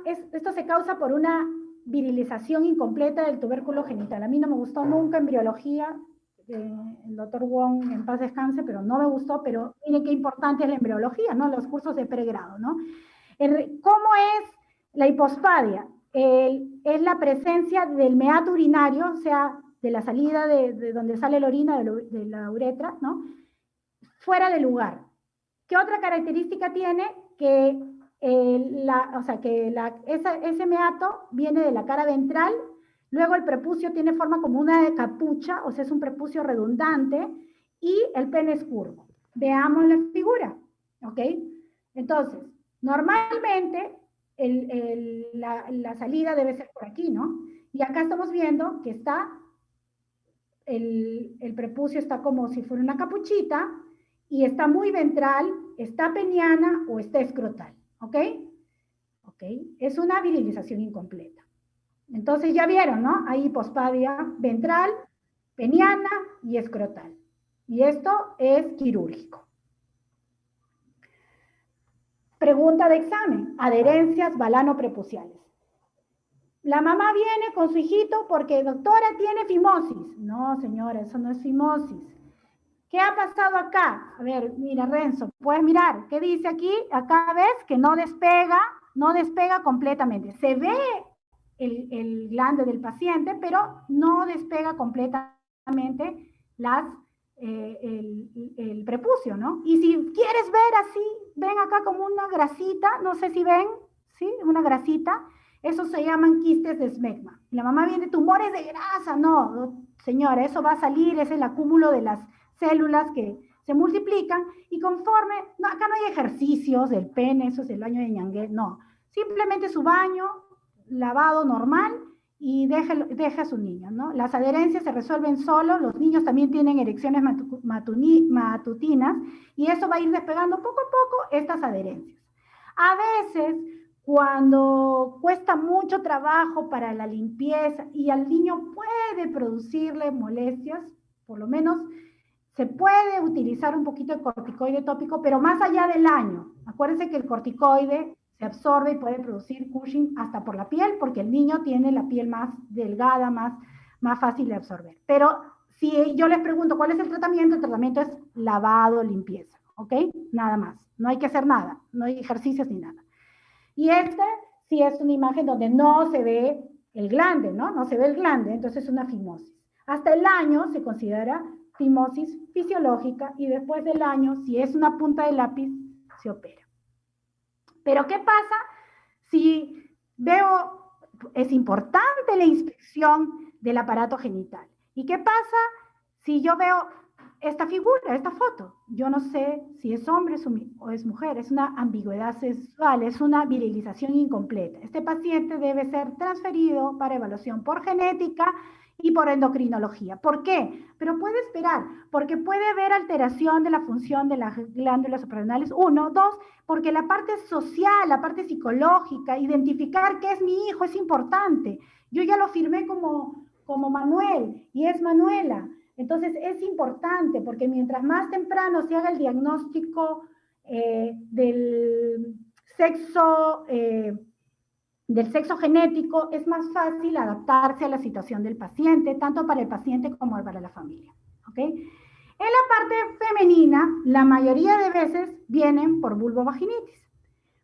D: Esto se causa por una virilización incompleta del tubérculo genital. A mí no me gustó nunca en embriología, el doctor Wong en paz descanse, pero no me gustó, pero miren qué importante es la embriología, ¿no? Los cursos de pregrado, ¿no? ¿Cómo es la hipospadia? Es la presencia del meato urinario, o sea, de la salida de donde sale la orina, de la uretra, ¿no? Fuera de lugar. ¿Qué otra característica tiene? Que ese meato viene de la cara ventral, luego el prepucio tiene forma como una capucha, o sea, es un prepucio redundante, y el pene es curvo. Veamos la figura, ¿ok? Entonces, normalmente la salida debe ser por aquí, ¿no? Y acá estamos viendo que está, el prepucio está como si fuera una capuchita, y está muy ventral, está peniana o está escrotal. ¿Ok? ¿Ok? Es una virilización incompleta. Entonces ya vieron, ¿no? Hay hipospadia ventral, peniana y escrotal. Y esto es quirúrgico. Pregunta de examen. Adherencias balano-prepuciales. La mamá viene con su hijito porque, doctora, tiene fimosis. No, señora, eso no es fimosis. ¿Qué ha pasado acá? A ver, mira, Renzo, puedes mirar. ¿Qué dice aquí? Acá ves que no despega completamente. Se ve el glande del paciente, pero no despega completamente el prepucio, ¿no? Y si quieres ver así, ven acá como una grasita, no sé si ven, ¿sí? Una grasita. Eso se llaman quistes de smegma. La mamá viene, tumores de grasa. No, señora, eso va a salir, es el acúmulo de las células que se multiplican y conforme, no, acá no hay ejercicios del pene, eso es el baño de Ñangué, no, simplemente su baño, lavado normal y deje a su niño, ¿no? Las adherencias se resuelven solo, los niños también tienen erecciones matutinas y eso va a ir despegando poco a poco estas adherencias. A veces, cuando cuesta mucho trabajo para la limpieza y al niño puede producirle molestias, por lo menos se puede utilizar un poquito de corticoide tópico, pero más allá del año. Acuérdense que el corticoide se absorbe y puede producir Cushing hasta por la piel, porque el niño tiene la piel más delgada, más fácil de absorber. Pero si yo les pregunto cuál es el tratamiento es lavado, limpieza, ¿ok? Nada más. No hay que hacer nada, no hay ejercicios ni nada. Y sí es una imagen donde no se ve el glande, ¿no? No se ve el glande, entonces es una fimosis. Hasta el año se considera fimosis fisiológica y después del año, si es una punta de lápiz, se opera. Pero ¿qué pasa si veo, es importante la inspección del aparato genital? ¿Y qué pasa si yo veo esta figura, esta foto. Yo no sé si es hombre o es mujer, es una ambigüedad sexual, es una virilización incompleta. Este paciente debe ser transferido para evaluación por genética y por endocrinología. ¿Por qué? Pero puede esperar, porque puede haber alteración de la función de las glándulas suprarrenales, 1, 2, porque la parte social, la parte psicológica, identificar qué es mi hijo es importante. Yo ya lo firmé como Manuel y es Manuela. Entonces es importante porque mientras más temprano se haga el diagnóstico del sexo genético, es más fácil adaptarse a la situación del paciente, tanto para el paciente como para la familia. ¿Okay? En la parte femenina, la mayoría de veces vienen por vulvovaginitis,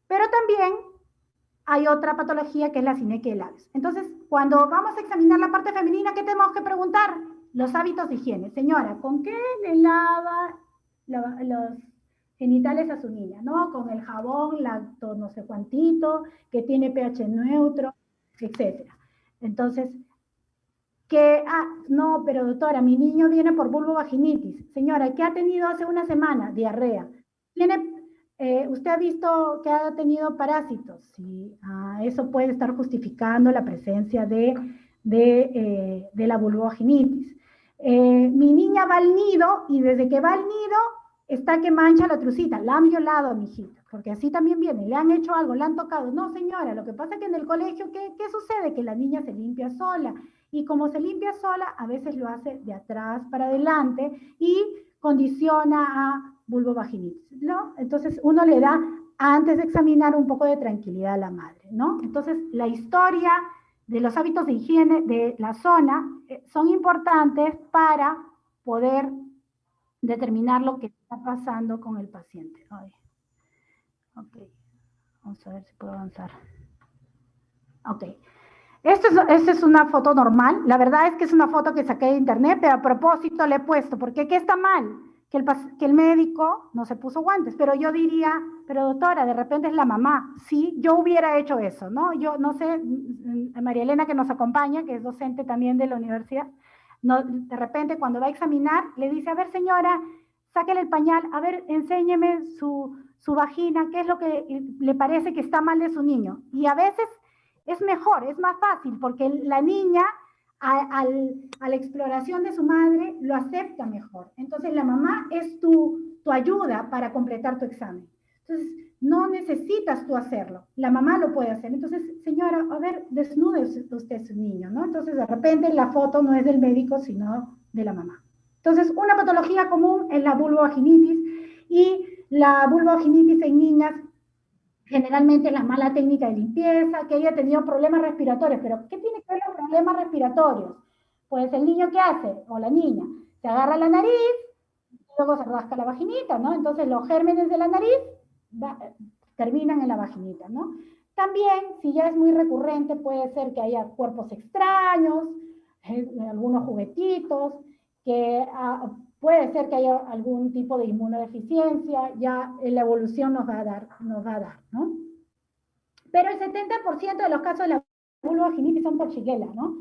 D: pero también hay otra patología que es la sinequia de labios. Entonces, cuando vamos a examinar la parte femenina, ¿qué tenemos que preguntar? Los hábitos de higiene. Señora, ¿con qué le lava los genitales a su niña? ¿No? Con el jabón, lacto no sé cuantito, que tiene pH neutro, etc. Entonces, no, pero doctora, mi niño viene por vulvovaginitis. Señora, ¿qué ha tenido hace una semana? Diarrea. ¿Usted ha visto que ha tenido parásitos? Sí, eso puede estar justificando la presencia de la vulvovaginitis. Mi niña va al nido y desde que va al nido está que mancha la trucita. La han violado, mijita, porque así también viene. Le han hecho algo, la han tocado. No, señora, lo que pasa es que en el colegio, ¿qué sucede? Que la niña se limpia sola. Y como se limpia sola, a veces lo hace de atrás para adelante y condiciona a vulvovaginitis, ¿no? Entonces uno le da, antes de examinar, un poco de tranquilidad a la madre, ¿no? Entonces la historia de los hábitos de higiene de la zona son importantes para poder determinar lo que está pasando con el paciente. Ok, vamos a ver si puedo avanzar. Ok. Esta es una foto normal. La verdad es que es una foto que saqué de internet, pero a propósito le he puesto, porque ¿qué está mal? Que el médico no se puso guantes, pero yo diría, pero doctora, de repente es la mamá. Sí, yo hubiera hecho eso, ¿no? Yo no sé, María Elena que nos acompaña, que es docente también de la universidad, no, de repente cuando va a examinar, le dice, a ver señora, sáquele el pañal, a ver, enséñeme su vagina, qué es lo que le parece que está mal de su niño. Y a veces es mejor, es más fácil, porque la niña a la exploración de su madre lo acepta mejor. Entonces la mamá es tu ayuda para completar tu examen. Entonces no necesitas tú hacerlo, la mamá lo puede hacer. Entonces, señora, a ver, desnude usted su niño, ¿no? Entonces de repente la foto no es del médico, sino de la mamá. Entonces una patología común es la vulvovaginitis, y la vulvovaginitis en niñas generalmente la mala técnica de limpieza, que haya tenido problemas respiratorios. ¿Pero qué tiene que ver los problemas respiratorios? Pues el niño, ¿qué hace? O la niña, se agarra la nariz, y luego se rasca la vaginita, ¿no? Entonces los gérmenes de la nariz terminan en la vaginita, ¿no? También, si ya es muy recurrente, puede ser que haya cuerpos extraños, algunos juguetitos, que puede ser que haya algún tipo de inmunodeficiencia, ya la evolución nos va a dar, ¿no? Pero el 70% de los casos de la vulvovaginitis son por Shigella, ¿no?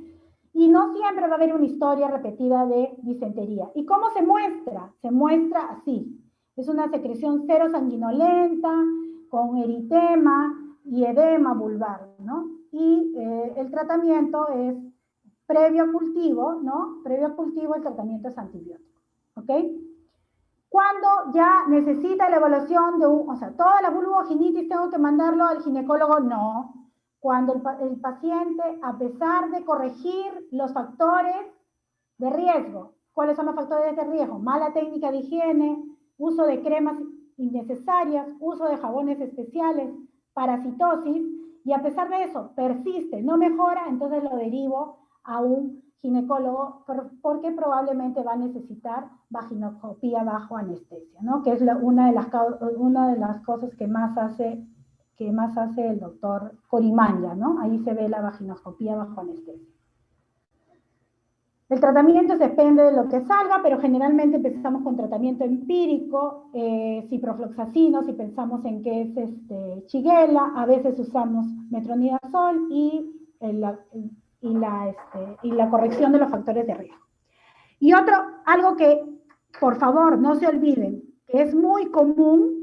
D: Y no siempre va a haber una historia repetida de disentería. ¿Y cómo se muestra? Se muestra así. Es una secreción cero sanguinolenta, con eritema y edema vulvar, ¿no? Y el tratamiento es previo a cultivo, ¿no? Previo a cultivo el tratamiento es antibiótico. ¿Ok? Cuando ya necesita la evaluación de toda la vulvovaginitis tengo que mandarlo al ginecólogo, no. Cuando el paciente, a pesar de corregir los factores de riesgo, ¿cuáles son los factores de riesgo? Mala técnica de higiene, uso de cremas innecesarias, uso de jabones especiales, parasitosis, y a pesar de eso persiste, no mejora, entonces lo derivo a un ginecólogo porque probablemente va a necesitar vaginoscopía bajo anestesia, ¿no? Que es una de las cosas que más hace el doctor Corimanya, ¿no? Ahí se ve la vaginoscopía bajo anestesia. El tratamiento depende de lo que salga, pero generalmente empezamos con tratamiento empírico, ciprofloxacino, si pensamos en que es Shigella, a veces usamos metronidazol y la corrección de los factores de riesgo. Y algo que por favor, no se olviden que es muy común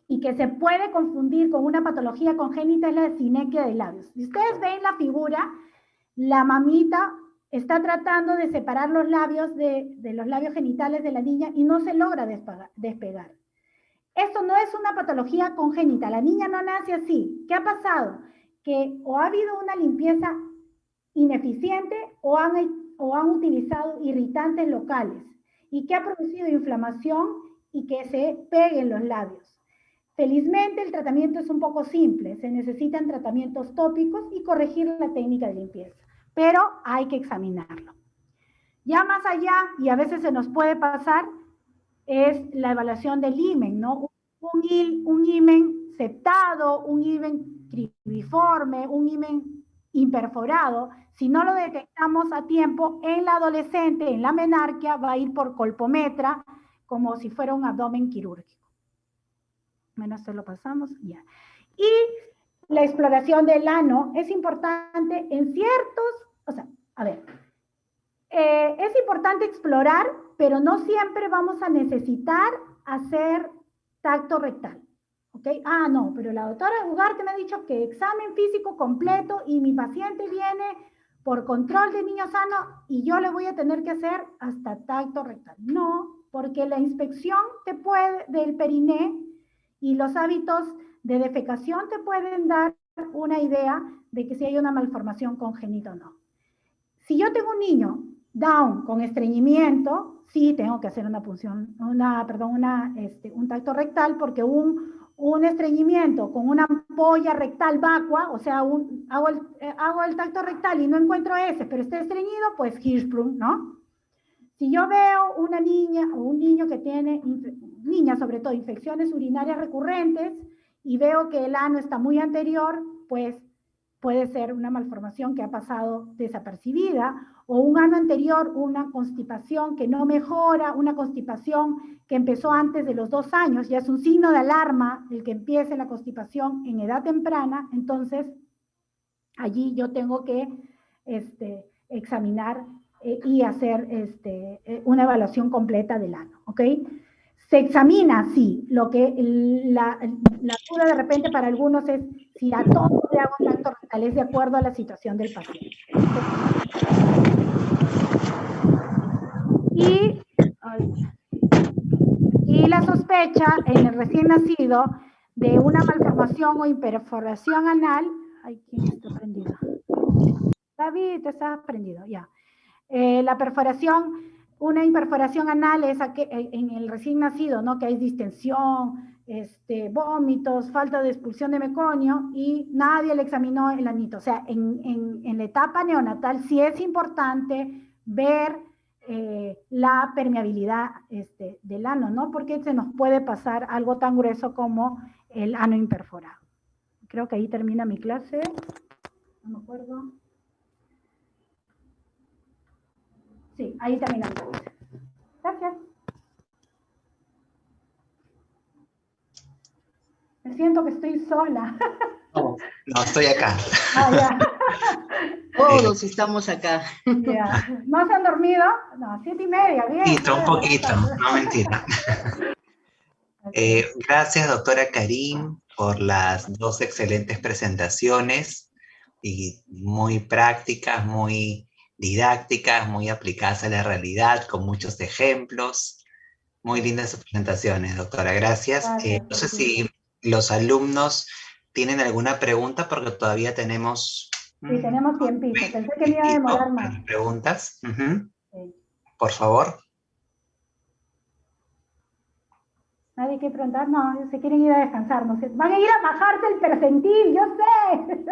D: y que se puede confundir con una patología congénita, es la sinequia de labios. Si ustedes ven la figura, la mamita está tratando de separar los labios de los labios genitales de la niña y no se logra despegar. Esto no es una patología congénita, la niña no nace así. ¿Qué ha pasado? Que o ha habido una limpieza ineficiente o han utilizado irritantes locales y que ha producido inflamación y que se peguen los labios. Felizmente el tratamiento es un poco simple, se necesitan tratamientos tópicos y corregir la técnica de limpieza, pero hay que examinarlo. Ya más allá, y a veces se nos puede pasar, es la evaluación del himen, ¿no? Un himen septado, un himen cribiforme, un himen imperforado. Si no lo detectamos a tiempo, en la adolescente, en la menarquia, va a ir por colpometra, como si fuera un abdomen quirúrgico. Menos se lo pasamos, ya. Y la exploración del ano es importante en ciertos, o sea, a ver, es importante explorar, pero no siempre vamos a necesitar hacer tacto rectal, ¿ok? Ah, no, pero la doctora Ugarte me ha dicho que examen físico completo y mi paciente viene por control de niño sano y yo le voy a tener que hacer hasta tacto rectal. No, porque la inspección del periné y los hábitos de defecación te pueden dar una idea de que si hay una malformación congénita o no. Si yo tengo un niño Down con estreñimiento, sí tengo que hacer una punción, un tacto rectal, porque un estreñimiento con una ampolla rectal vacua, o sea, hago el tacto rectal y no encuentro ese, pero está estreñido, pues Hirschsprung, ¿no? Si yo veo una niña o un niño que tiene, niña sobre todo, infecciones urinarias recurrentes y veo que el ano está muy anterior, pues puede ser una malformación que ha pasado desapercibida, o un ano anterior, una constipación que no mejora, una constipación que empezó antes de los 2 años, ya es un signo de alarma el que empiece la constipación en edad temprana, entonces allí yo tengo que examinar y hacer una evaluación completa del ano, ¿ok? Se examina, sí, lo que la duda de repente para algunos es si a todos le hago tacto rectal, es de acuerdo a la situación del paciente. Y la sospecha en el recién nacido de una malformación o imperforación anal, ay, ¿quién está prendido? David, estás prendido, ya. La perforación, una imperforación anal es en el recién nacido, ¿no? Que hay distensión, vómitos, falta de expulsión de meconio y nadie le examinó el anito. O sea, en la etapa neonatal sí es importante ver la permeabilidad del ano, ¿no? Porque se nos puede pasar algo tan grueso como el ano imperforado. Creo que ahí termina mi clase. No me acuerdo. Sí, ahí termina mi clase. Gracias. Me siento que estoy sola.
A: No, estoy acá.
D: Ah, ya.
C: Todos estamos acá.
D: Ya. ¿No se han dormido? No, 7:30, bien.
A: Un poquito, no mentira. Gracias, doctora Karim, por las 2 excelentes presentaciones y muy prácticas, muy didácticas, muy aplicadas a la realidad, con muchos ejemplos. Muy lindas sus presentaciones, doctora. Gracias. No sé si los alumnos tienen alguna pregunta, porque todavía tenemos...
D: Sí, tenemos tiempito. Pensé que me iba a demorar más.
A: ¿Preguntas?
D: Sí.
A: Por favor.
D: Nadie quiere preguntar, no, se quieren ir a descansar, no sé. Van a ir a bajarse el percentil, yo sé.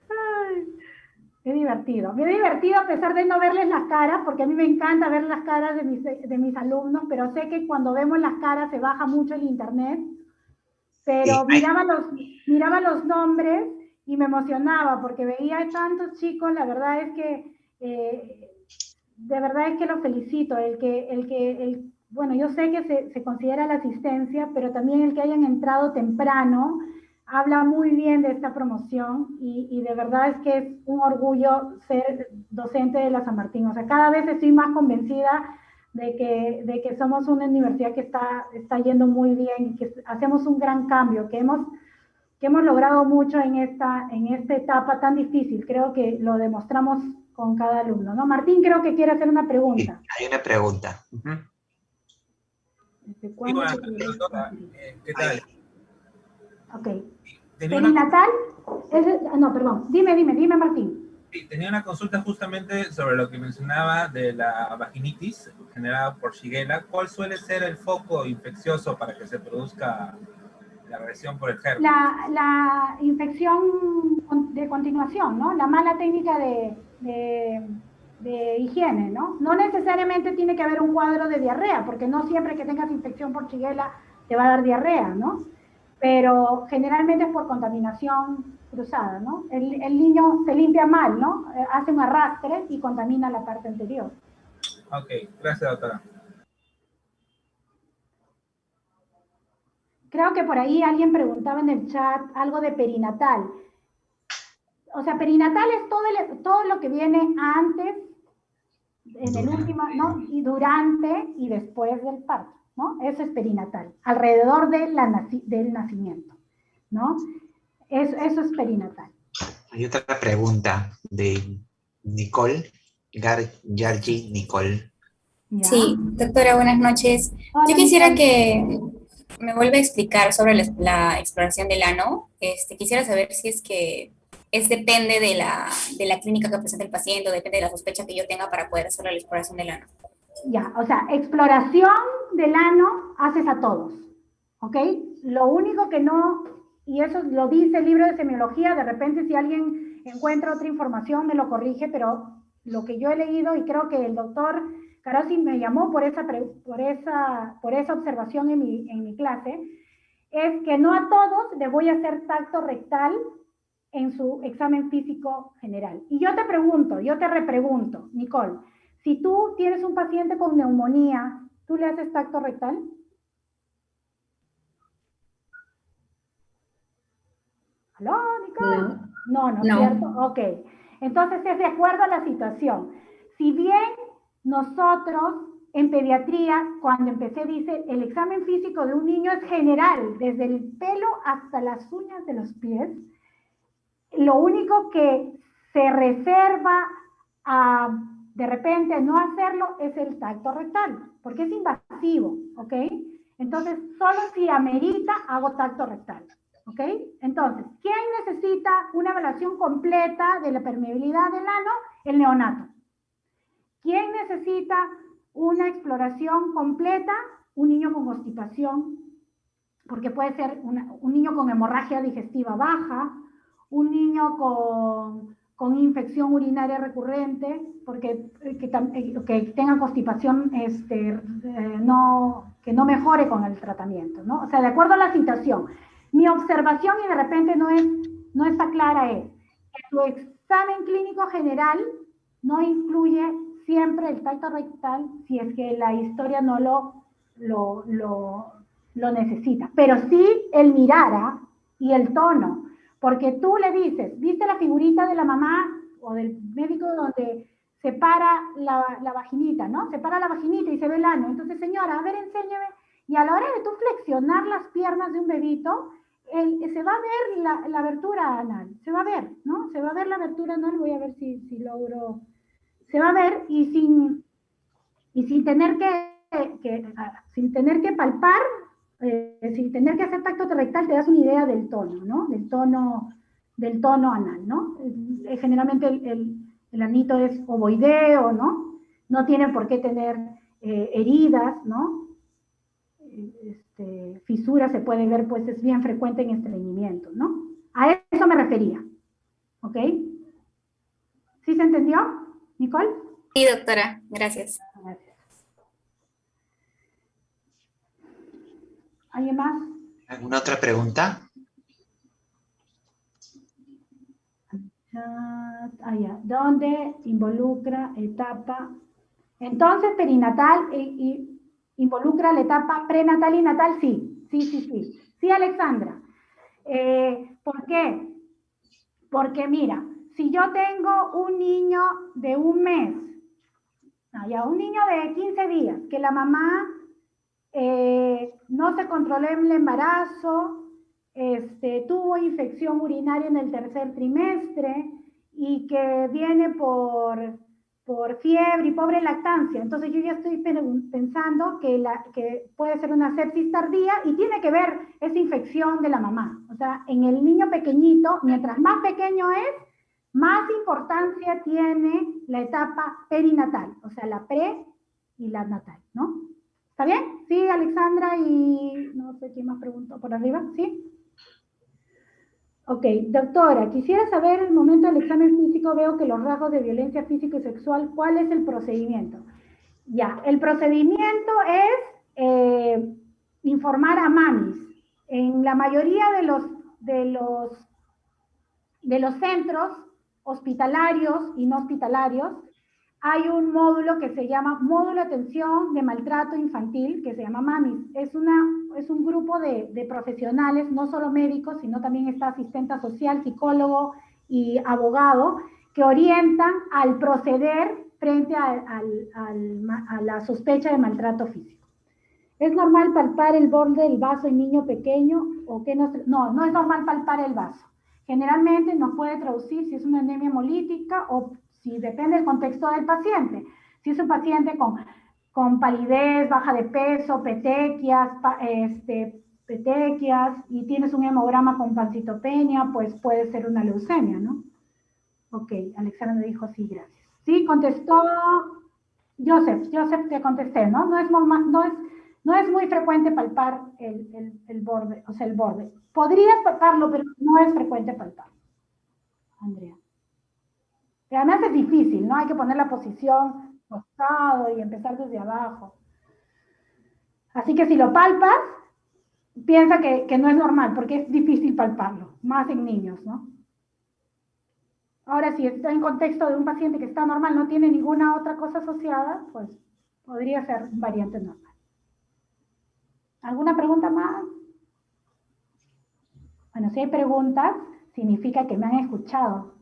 D: Ay, qué divertido. Me he divertido a pesar de no verles las caras, porque a mí me encanta ver las caras de mis alumnos, pero sé que cuando vemos las caras se baja mucho el internet. Pero miraba los nombres y me emocionaba, porque veía a tantos chicos, la verdad es que, de verdad es que los felicito, bueno, yo sé que se considera la asistencia, pero también el que hayan entrado temprano habla muy bien de esta promoción y de verdad es que es un orgullo ser docente de la San Martín. O sea, cada vez estoy más convencida de que somos una universidad que está yendo muy bien y que hacemos un gran cambio, que hemos logrado mucho en esta etapa tan difícil. Creo que lo demostramos con cada alumno, ¿no? Martín creo que quiere hacer una pregunta.
A: Sí, hay una pregunta.
D: ¿Desde cuándo?
F: Sí, doctora, ¿qué tal?
D: Ok.
F: Tenía una,
D: Perinatal, no, perdón, dime Martín.
F: sí, tenía una consulta justamente sobre lo que mencionaba de la vaginitis generada por Shigella. ¿Cuál suele ser el foco infeccioso para que se produzca la reacción por el germen?
D: La infección de continuación, ¿no? La mala técnica de higiene, ¿no? No necesariamente tiene que haber un cuadro de diarrea, porque no siempre que tengas infección por Shigella te va a dar diarrea, ¿no? Pero generalmente es por contaminación cruzada, ¿no? El niño se limpia mal, ¿no? Hace un arrastre y contamina la parte anterior.
F: Ok, gracias, doctora.
D: Creo que por ahí alguien preguntaba en el chat algo de perinatal. O sea, perinatal es todo lo que viene antes, en el último, ¿no? Y durante y después del parto, ¿no? Eso es perinatal, alrededor del nacimiento, ¿no? Eso es perinatal.
A: Hay otra pregunta de Nicole, Gargi Nicole.
D: ¿Ya?
G: Sí, doctora, buenas noches.
D: Hola,
G: Yo quisiera
D: Nicole.
G: que me vuelva a explicar sobre la exploración del ano. Quisiera saber si es que depende de la clínica que presenta el paciente o depende de la sospecha que yo tenga para poder hacer la exploración del ano.
D: Ya, o sea, exploración del ano haces a todos, ¿ok? Lo único que no, y eso lo dice el libro de semiología, de repente si alguien encuentra otra información me lo corrige, pero lo que yo he leído, y creo que el doctor Carosi me llamó por esa observación en mi clase, es que no a todos le voy a hacer tacto rectal en su examen físico general. Y yo te repregunto, Nicole, si tú tienes un paciente con neumonía, ¿tú le haces tacto rectal? ¿Aló, Nicole? No, ¿no es cierto? Ok. Entonces es de acuerdo a la situación. Si bien nosotros en pediatría, cuando empecé, dice, el examen físico de un niño es general, desde el pelo hasta las uñas de los pies, lo único que se reserva a de repente no hacerlo es el tacto rectal, porque es invasivo, ¿ok? Entonces, solo si amerita, hago tacto rectal, ¿ok? Entonces, ¿quién necesita una evaluación completa de la permeabilidad del ano? El neonato. ¿Quién necesita una exploración completa? Un niño con constipación, porque puede ser un niño con hemorragia digestiva baja, un niño con infección urinaria recurrente, porque que tenga constipación que no mejore con el tratamiento, ¿no? O sea, de acuerdo a la situación. Mi observación, y de repente no está clara, es que tu examen clínico general no incluye siempre el tacto rectal si es que la historia no lo necesita, pero sí el mirara y el tono, porque tú le dices, ¿viste la figurita de la mamá o del médico donde separa la vaginita, ¿no? Separa la vaginita y se ve el ano. Entonces, señora, a ver, enséñame. Y a la hora de tú flexionar las piernas de un bebito, se va a ver la abertura anal, se va a ver, ¿no? Se va a ver la abertura anal, voy a ver si logro. Se va a ver y sin tener sin tener que palpar, sin tener que hacer tacto rectal, te das una idea del tono, ¿no? Del tono anal, ¿no? Generalmente el anito es ovoideo, ¿no? No tiene por qué tener heridas, ¿no? Fisuras se puede ver, pues es bien frecuente en estreñimiento, ¿no? A eso me refería, ¿ok? ¿Sí se entendió, Nicole?
G: Sí, doctora, gracias.
D: Gracias. ¿Alguien más?
A: ¿Alguna otra pregunta?
D: Ya. ¿Dónde involucra etapa? Entonces, perinatal involucra la etapa prenatal y natal, sí. Sí, Alexandra. ¿Por qué? Porque mira, si yo tengo un niño de 1 mes, un niño de 15 días, que la mamá no se controló el embarazo, tuvo infección urinaria en el 3er trimestre y que viene por fiebre y pobre lactancia. Entonces yo ya estoy pensando que puede ser una sepsis tardía y tiene que ver esa infección de la mamá. O sea, en el niño pequeñito, mientras más pequeño es, más importancia tiene la etapa perinatal, o sea, la pre y la natal, ¿no? ¿Está bien? Sí, Alexandra y no sé quién más preguntó por arriba, ¿sí? Ok, doctora, quisiera saber el momento del examen físico, veo que los rasgos de violencia física y sexual, ¿cuál es el procedimiento? Ya, el procedimiento es informar a mamis. En la mayoría de los centros hospitalarios y no hospitalarios, hay un módulo que se llama Módulo de Atención de Maltrato Infantil, que se llama MAMIS. Es un grupo de profesionales, no solo médicos, sino también está asistente social, psicólogo y abogado, que orientan al proceder frente a la sospecha de maltrato físico. ¿Es normal palpar el borde del vaso en niño pequeño? ¿O qué no es normal palpar el vaso. Generalmente nos puede traducir si es una anemia hemolítica o si depende del contexto del paciente. Si es un paciente con palidez, baja de peso, petequias y tienes un hemograma con pancitopenia, pues puede ser una leucemia, ¿no? Ok, Alexandra me dijo sí, gracias. Sí, contestó Joseph, te contesté, ¿no? No es muy frecuente palpar el borde, o sea, el borde. Podrías palparlo, pero no es frecuente palparlo. Andrea. Y además es difícil, ¿no? Hay que poner la posición costado y empezar desde abajo. Así que si lo palpas, piensa que no es normal, porque es difícil palparlo, más en niños, ¿no? Ahora, si está en contexto de un paciente que está normal, no tiene ninguna otra cosa asociada, pues podría ser variante normal. ¿Alguna pregunta más? Bueno, si hay preguntas, significa que me han escuchado.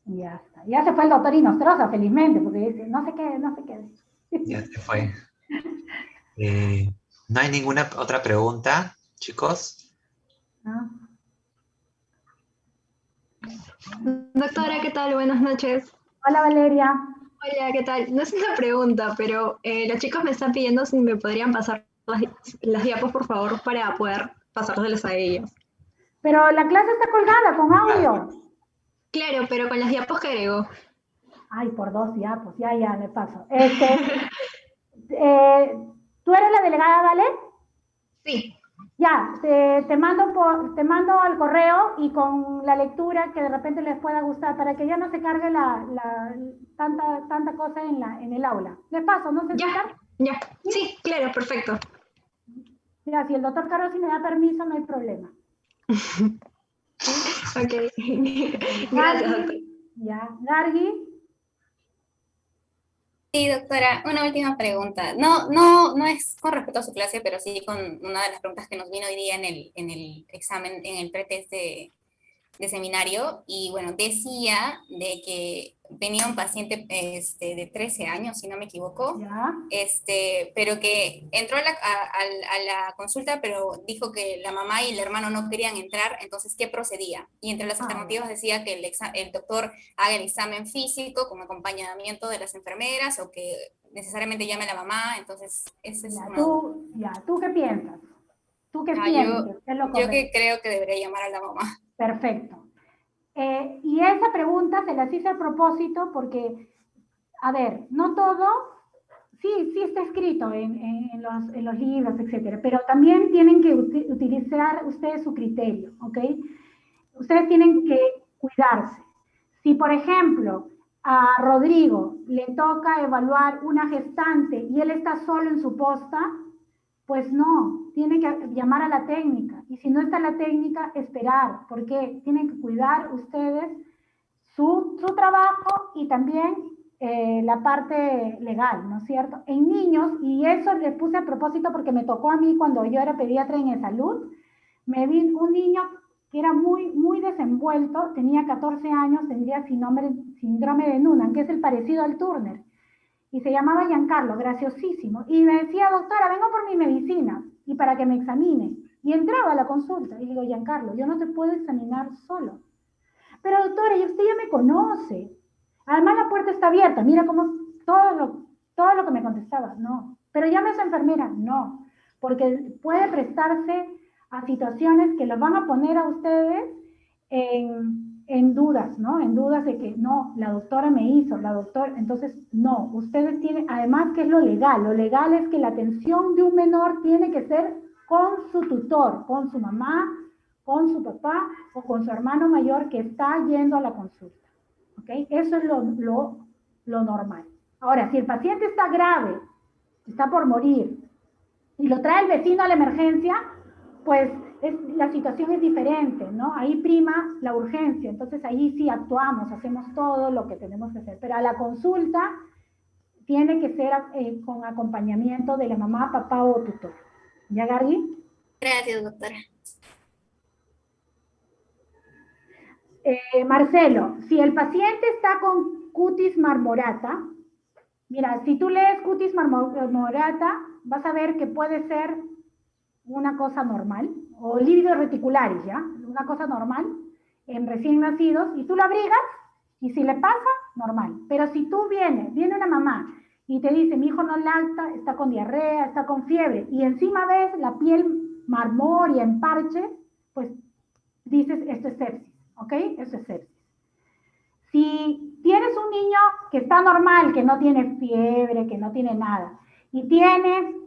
D: Ya está. Ya se fue el doctor Inostroza, felizmente, porque dice, no se quede.
A: Ya se fue. ¿No hay ninguna otra pregunta, chicos?
D: ¿No?
H: Doctora, ¿qué tal? Buenas noches.
D: Hola, Valeria.
H: Hola, ¿qué tal? No es una pregunta, pero los chicos me están pidiendo si me podrían pasar las diapos, por favor, para poder pasárselas a ellos.
D: Pero la clase está colgada con audio.
H: Claro, pero con las diapos que agregó.
D: Ay, por 2 diapos, ya, le paso. ¿Tú eres la delegada, Vale?
H: Sí.
D: Ya, te mando al correo y con la lectura que de repente les pueda gustar, para que ya no se cargue tanta cosa en el aula. Les paso, ¿no sé si está?
H: Ya, sí, claro, perfecto.
D: Ya, si el doctor Carlos me da permiso, no hay problema.
H: Ok, gracias, doctor.
D: Ya, Gargi.
G: Sí, doctora, una última pregunta. No es con respecto a su clase, pero sí con una de las preguntas que nos vino hoy día en el examen, en el pretest de seminario. Y bueno, decía de que venía un paciente de 13 años, si no me equivoco,
D: ¿Ya?
G: Pero que entró a la consulta, pero dijo que la mamá y el hermano no querían entrar, entonces, ¿qué procedía? Y entre las alternativas decía que el doctor haga el examen físico con acompañamiento de las enfermeras o que necesariamente llame a la mamá, entonces, ese es
D: ¿Tú qué piensas? ¿Tú qué sientes?
G: Yo que creo que debería llamar a la mamá.
D: Perfecto. Y esa pregunta se las hice a propósito porque, a ver, no todo, sí está escrito en los libros, etcétera, pero también tienen que utilizar ustedes su criterio, ¿ok? Ustedes tienen que cuidarse. Si, por ejemplo, a Rodrigo le toca evaluar una gestante y él está solo en su posta, pues no, tiene que llamar a la técnica. Y si no está la técnica, esperar, porque tienen que cuidar ustedes su trabajo y también la parte legal, ¿no es cierto? En niños, y eso les puse a propósito porque me tocó a mí cuando yo era pediatra en salud, me vi un niño que era muy desenvuelto, tenía 14 años, tendría síndrome de Noonan, que es el parecido al Turner, y se llamaba Giancarlo, graciosísimo, y me decía, doctora, vengo por mi medicina, y para que me examine, y entraba a la consulta, y digo, Giancarlo, yo no te puedo examinar solo, pero doctora, y usted ya me conoce, además la puerta está abierta, mira cómo todo lo que me contestaba, no, pero llame a esa enfermera, no, porque puede prestarse a situaciones que los van a poner a ustedes en dudas, ¿no? En dudas de que no, la doctora me hizo, la doctora, entonces no, ustedes tienen, además que es lo legal es que la atención de un menor tiene que ser con su tutor, con su mamá, con su papá o con su hermano mayor que está yendo a la consulta, ¿ok? Eso es lo normal. Ahora, si el paciente está grave, está por morir, y lo trae el vecino a la emergencia, pues la situación es diferente, ¿no? Ahí prima la urgencia, entonces ahí sí actuamos, hacemos todo lo que tenemos que hacer, pero a la consulta tiene que ser con acompañamiento de la mamá, papá o tutor. ¿Ya, Gargi?
G: Gracias, doctora.
D: Marcelo, si el paciente está con cutis marmorata, mira, si tú lees cutis marmorata, vas a ver que puede ser una cosa normal, o lívidos reticulares, ¿ya? Una cosa normal en recién nacidos, y tú lo abrigas, y si le pasa, normal. Pero si tú viene una mamá y te dice, mi hijo no lacta, está con diarrea, está con fiebre, y encima ves la piel marmoria en parche, pues dices, esto es sepsis, ¿ok? Esto es sepsis. Si tienes un niño que está normal, que no tiene fiebre, que no tiene nada, y tiene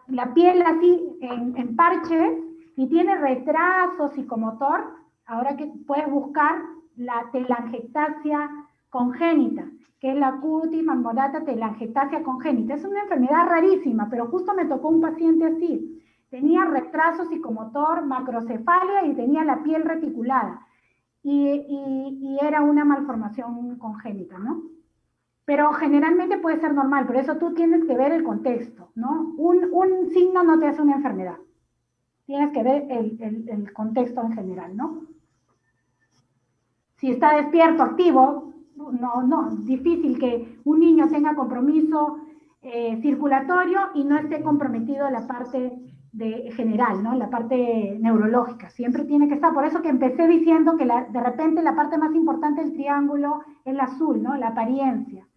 D: la piel así en parches y tiene retraso psicomotor, ahora que puedes buscar la telangiectasia congénita, que es la cutis marmorata telangiectasia congénita. Es una enfermedad rarísima, pero justo me tocó un paciente así. Tenía retraso psicomotor, macrocefalia y tenía la piel reticulada. Y era una malformación congénita, ¿no? Pero generalmente puede ser normal, por eso tú tienes que ver el contexto, ¿no? Un signo no te hace una enfermedad. Tienes que ver el contexto en general, ¿no? Si está despierto, activo, difícil que un niño tenga compromiso circulatorio y no esté comprometido la parte general, ¿no? La parte neurológica, siempre tiene que estar. Por eso que empecé diciendo que de repente la parte más importante del triángulo es el azul, ¿no? La apariencia.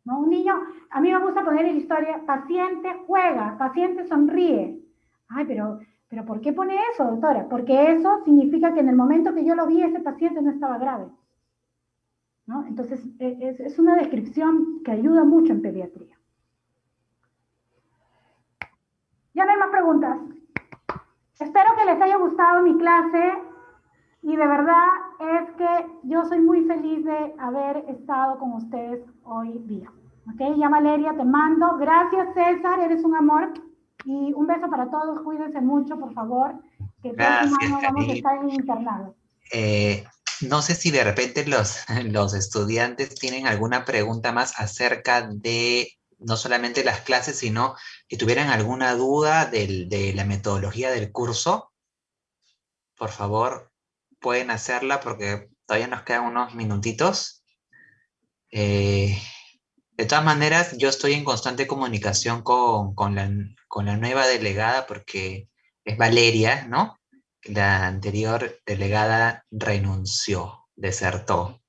D: ¿No? Un niño, a mí me gusta poner en la historia, paciente juega, paciente sonríe. Ay, pero ¿por qué pone eso, doctora? Porque eso significa que en el momento que yo lo vi, ese paciente no estaba grave, ¿no? Entonces, es una descripción que ayuda mucho en pediatría. Ya no hay más preguntas. Espero que les haya gustado mi clase y de verdad es que yo soy muy feliz de haber estado con ustedes hoy día. ¿Ok? Ya Valeria, te mando. Gracias, César, eres un amor. Y un beso para todos, cuídense mucho, por favor. Que el próximo año vamos a estar en internado.
A: No sé si de repente los estudiantes tienen alguna pregunta más acerca de no solamente las clases, sino que tuvieran alguna duda de la metodología del curso. Por favor, pueden hacerla porque todavía nos quedan unos minutitos. De todas maneras, yo estoy en constante comunicación con la nueva delegada porque es Valeria, ¿no? La anterior delegada renunció, desertó.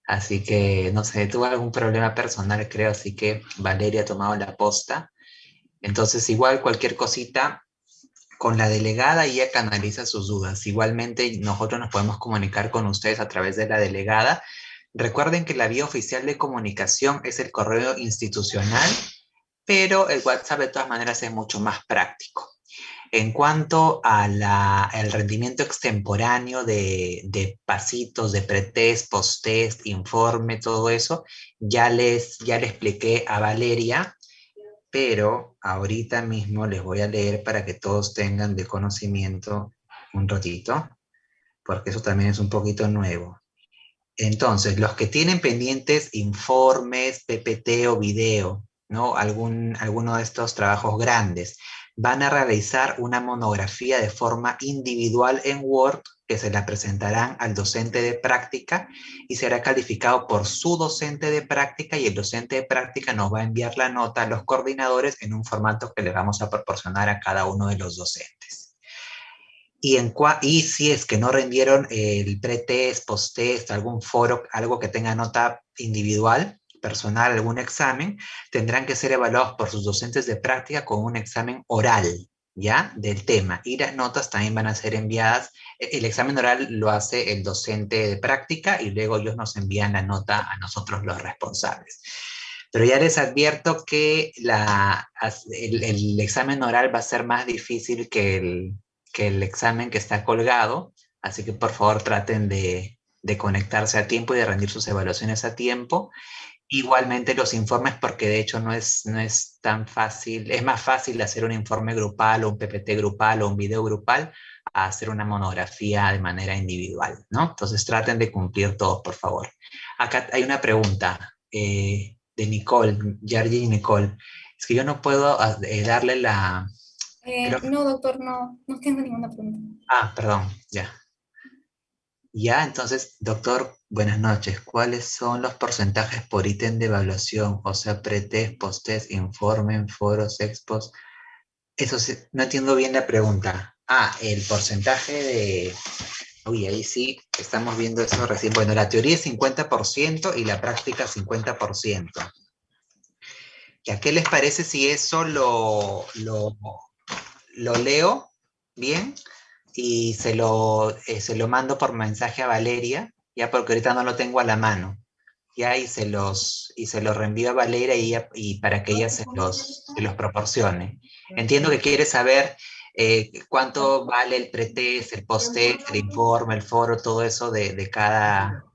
A: Así que, no sé, tuvo algún problema personal, creo, así que Valeria ha tomado la posta. Entonces, igual cualquier cosita con la delegada y ella canaliza sus dudas. Igualmente, nosotros nos podemos comunicar con ustedes a través de la delegada. Recuerden que la vía oficial de comunicación es el correo institucional, pero el WhatsApp de todas maneras es mucho más práctico. En cuanto al rendimiento extemporáneo de pasitos, de pretest, posttest, informe, todo eso, ya le expliqué a Valeria, pero ahorita mismo les voy a leer para que todos tengan de conocimiento un ratito, porque eso también es un poquito nuevo. Entonces, los que tienen pendientes informes, PPT o video, ¿no? Alguno de estos trabajos grandes, van a realizar una monografía de forma individual en Word que se la presentarán al docente de práctica y será calificado por su docente de práctica, y el docente de práctica nos va a enviar la nota a los coordinadores en un formato que le vamos a proporcionar a cada uno de los docentes. Y si es que no rindieron el pretest, posttest, algún foro, algo que tenga nota individual, personal, algún examen, tendrán que ser evaluados por sus docentes de práctica con un examen oral, ¿ya? Del tema. Y las notas también van a ser enviadas. El examen oral lo hace el docente de práctica y luego ellos nos envían la nota a nosotros los responsables. Pero ya les advierto que el examen oral va a ser más difícil que el examen que está colgado, así que por favor traten de conectarse a tiempo y de rendir sus evaluaciones a tiempo. Igualmente los informes, porque de hecho no es tan fácil, es más fácil hacer un informe grupal o un PPT grupal o un video grupal a hacer una monografía de manera individual, ¿no? Entonces traten de cumplir todos, por favor. Acá hay una pregunta de Nicole, Yargi y Nicole. Es que yo no puedo darle la...
G: No, doctor, no tengo ninguna pregunta.
A: Ah, perdón, ya. Ya, entonces, doctor, buenas noches. ¿Cuáles son los porcentajes por ítem de evaluación? O sea, pretest, posttest, informe, foros, expos. Eso sí, no entiendo bien la pregunta. Ah, el porcentaje de... Uy, ahí sí, estamos viendo eso recién. Bueno, la teoría es 50% y la práctica 50%. ¿Ya qué les parece si eso lo leo bien y se lo mando por mensaje a Valeria, ya, porque ahorita no lo tengo a la mano, ya, y se los reenvío a Valeria y para que ella se los proporcione. Entiendo que quiere saber cuánto vale el pretest, el posttest, el informe, el foro, todo eso de cada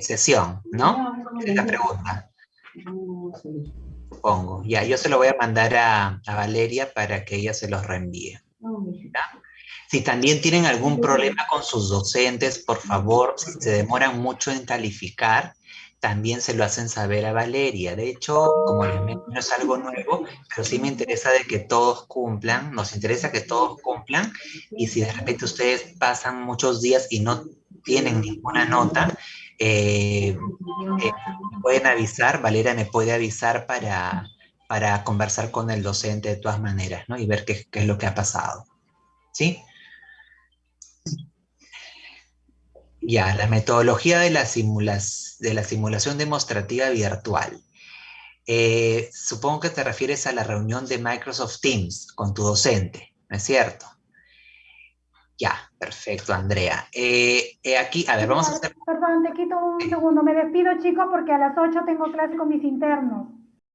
A: sesión, ¿no? Esa es la pregunta. Pongo. Ya, yo se lo voy a mandar a Valeria para que ella se los reenvíe. ¿Ya? Si también tienen algún problema con sus docentes, por favor, si se demoran mucho en calificar, también se lo hacen saber a Valeria. De hecho, como les menciono, es algo nuevo, pero sí me interesa de que todos cumplan, nos interesa que todos cumplan, y si de repente ustedes pasan muchos días y no tienen ninguna nota, pueden avisar, Valeria me puede avisar para conversar con el docente de todas maneras, ¿no? Y ver qué es lo que ha pasado. ¿Sí? Ya, la metodología de la simulación demostrativa virtual. Supongo que te refieres a la reunión de Microsoft Teams con tu docente, ¿no es cierto? Ya, perfecto, Andrea. Aquí, a ver, vamos a hacer...
D: Perdón, te quito un segundo. Me despido, chicos, porque a las 8 tengo clase con mis internos.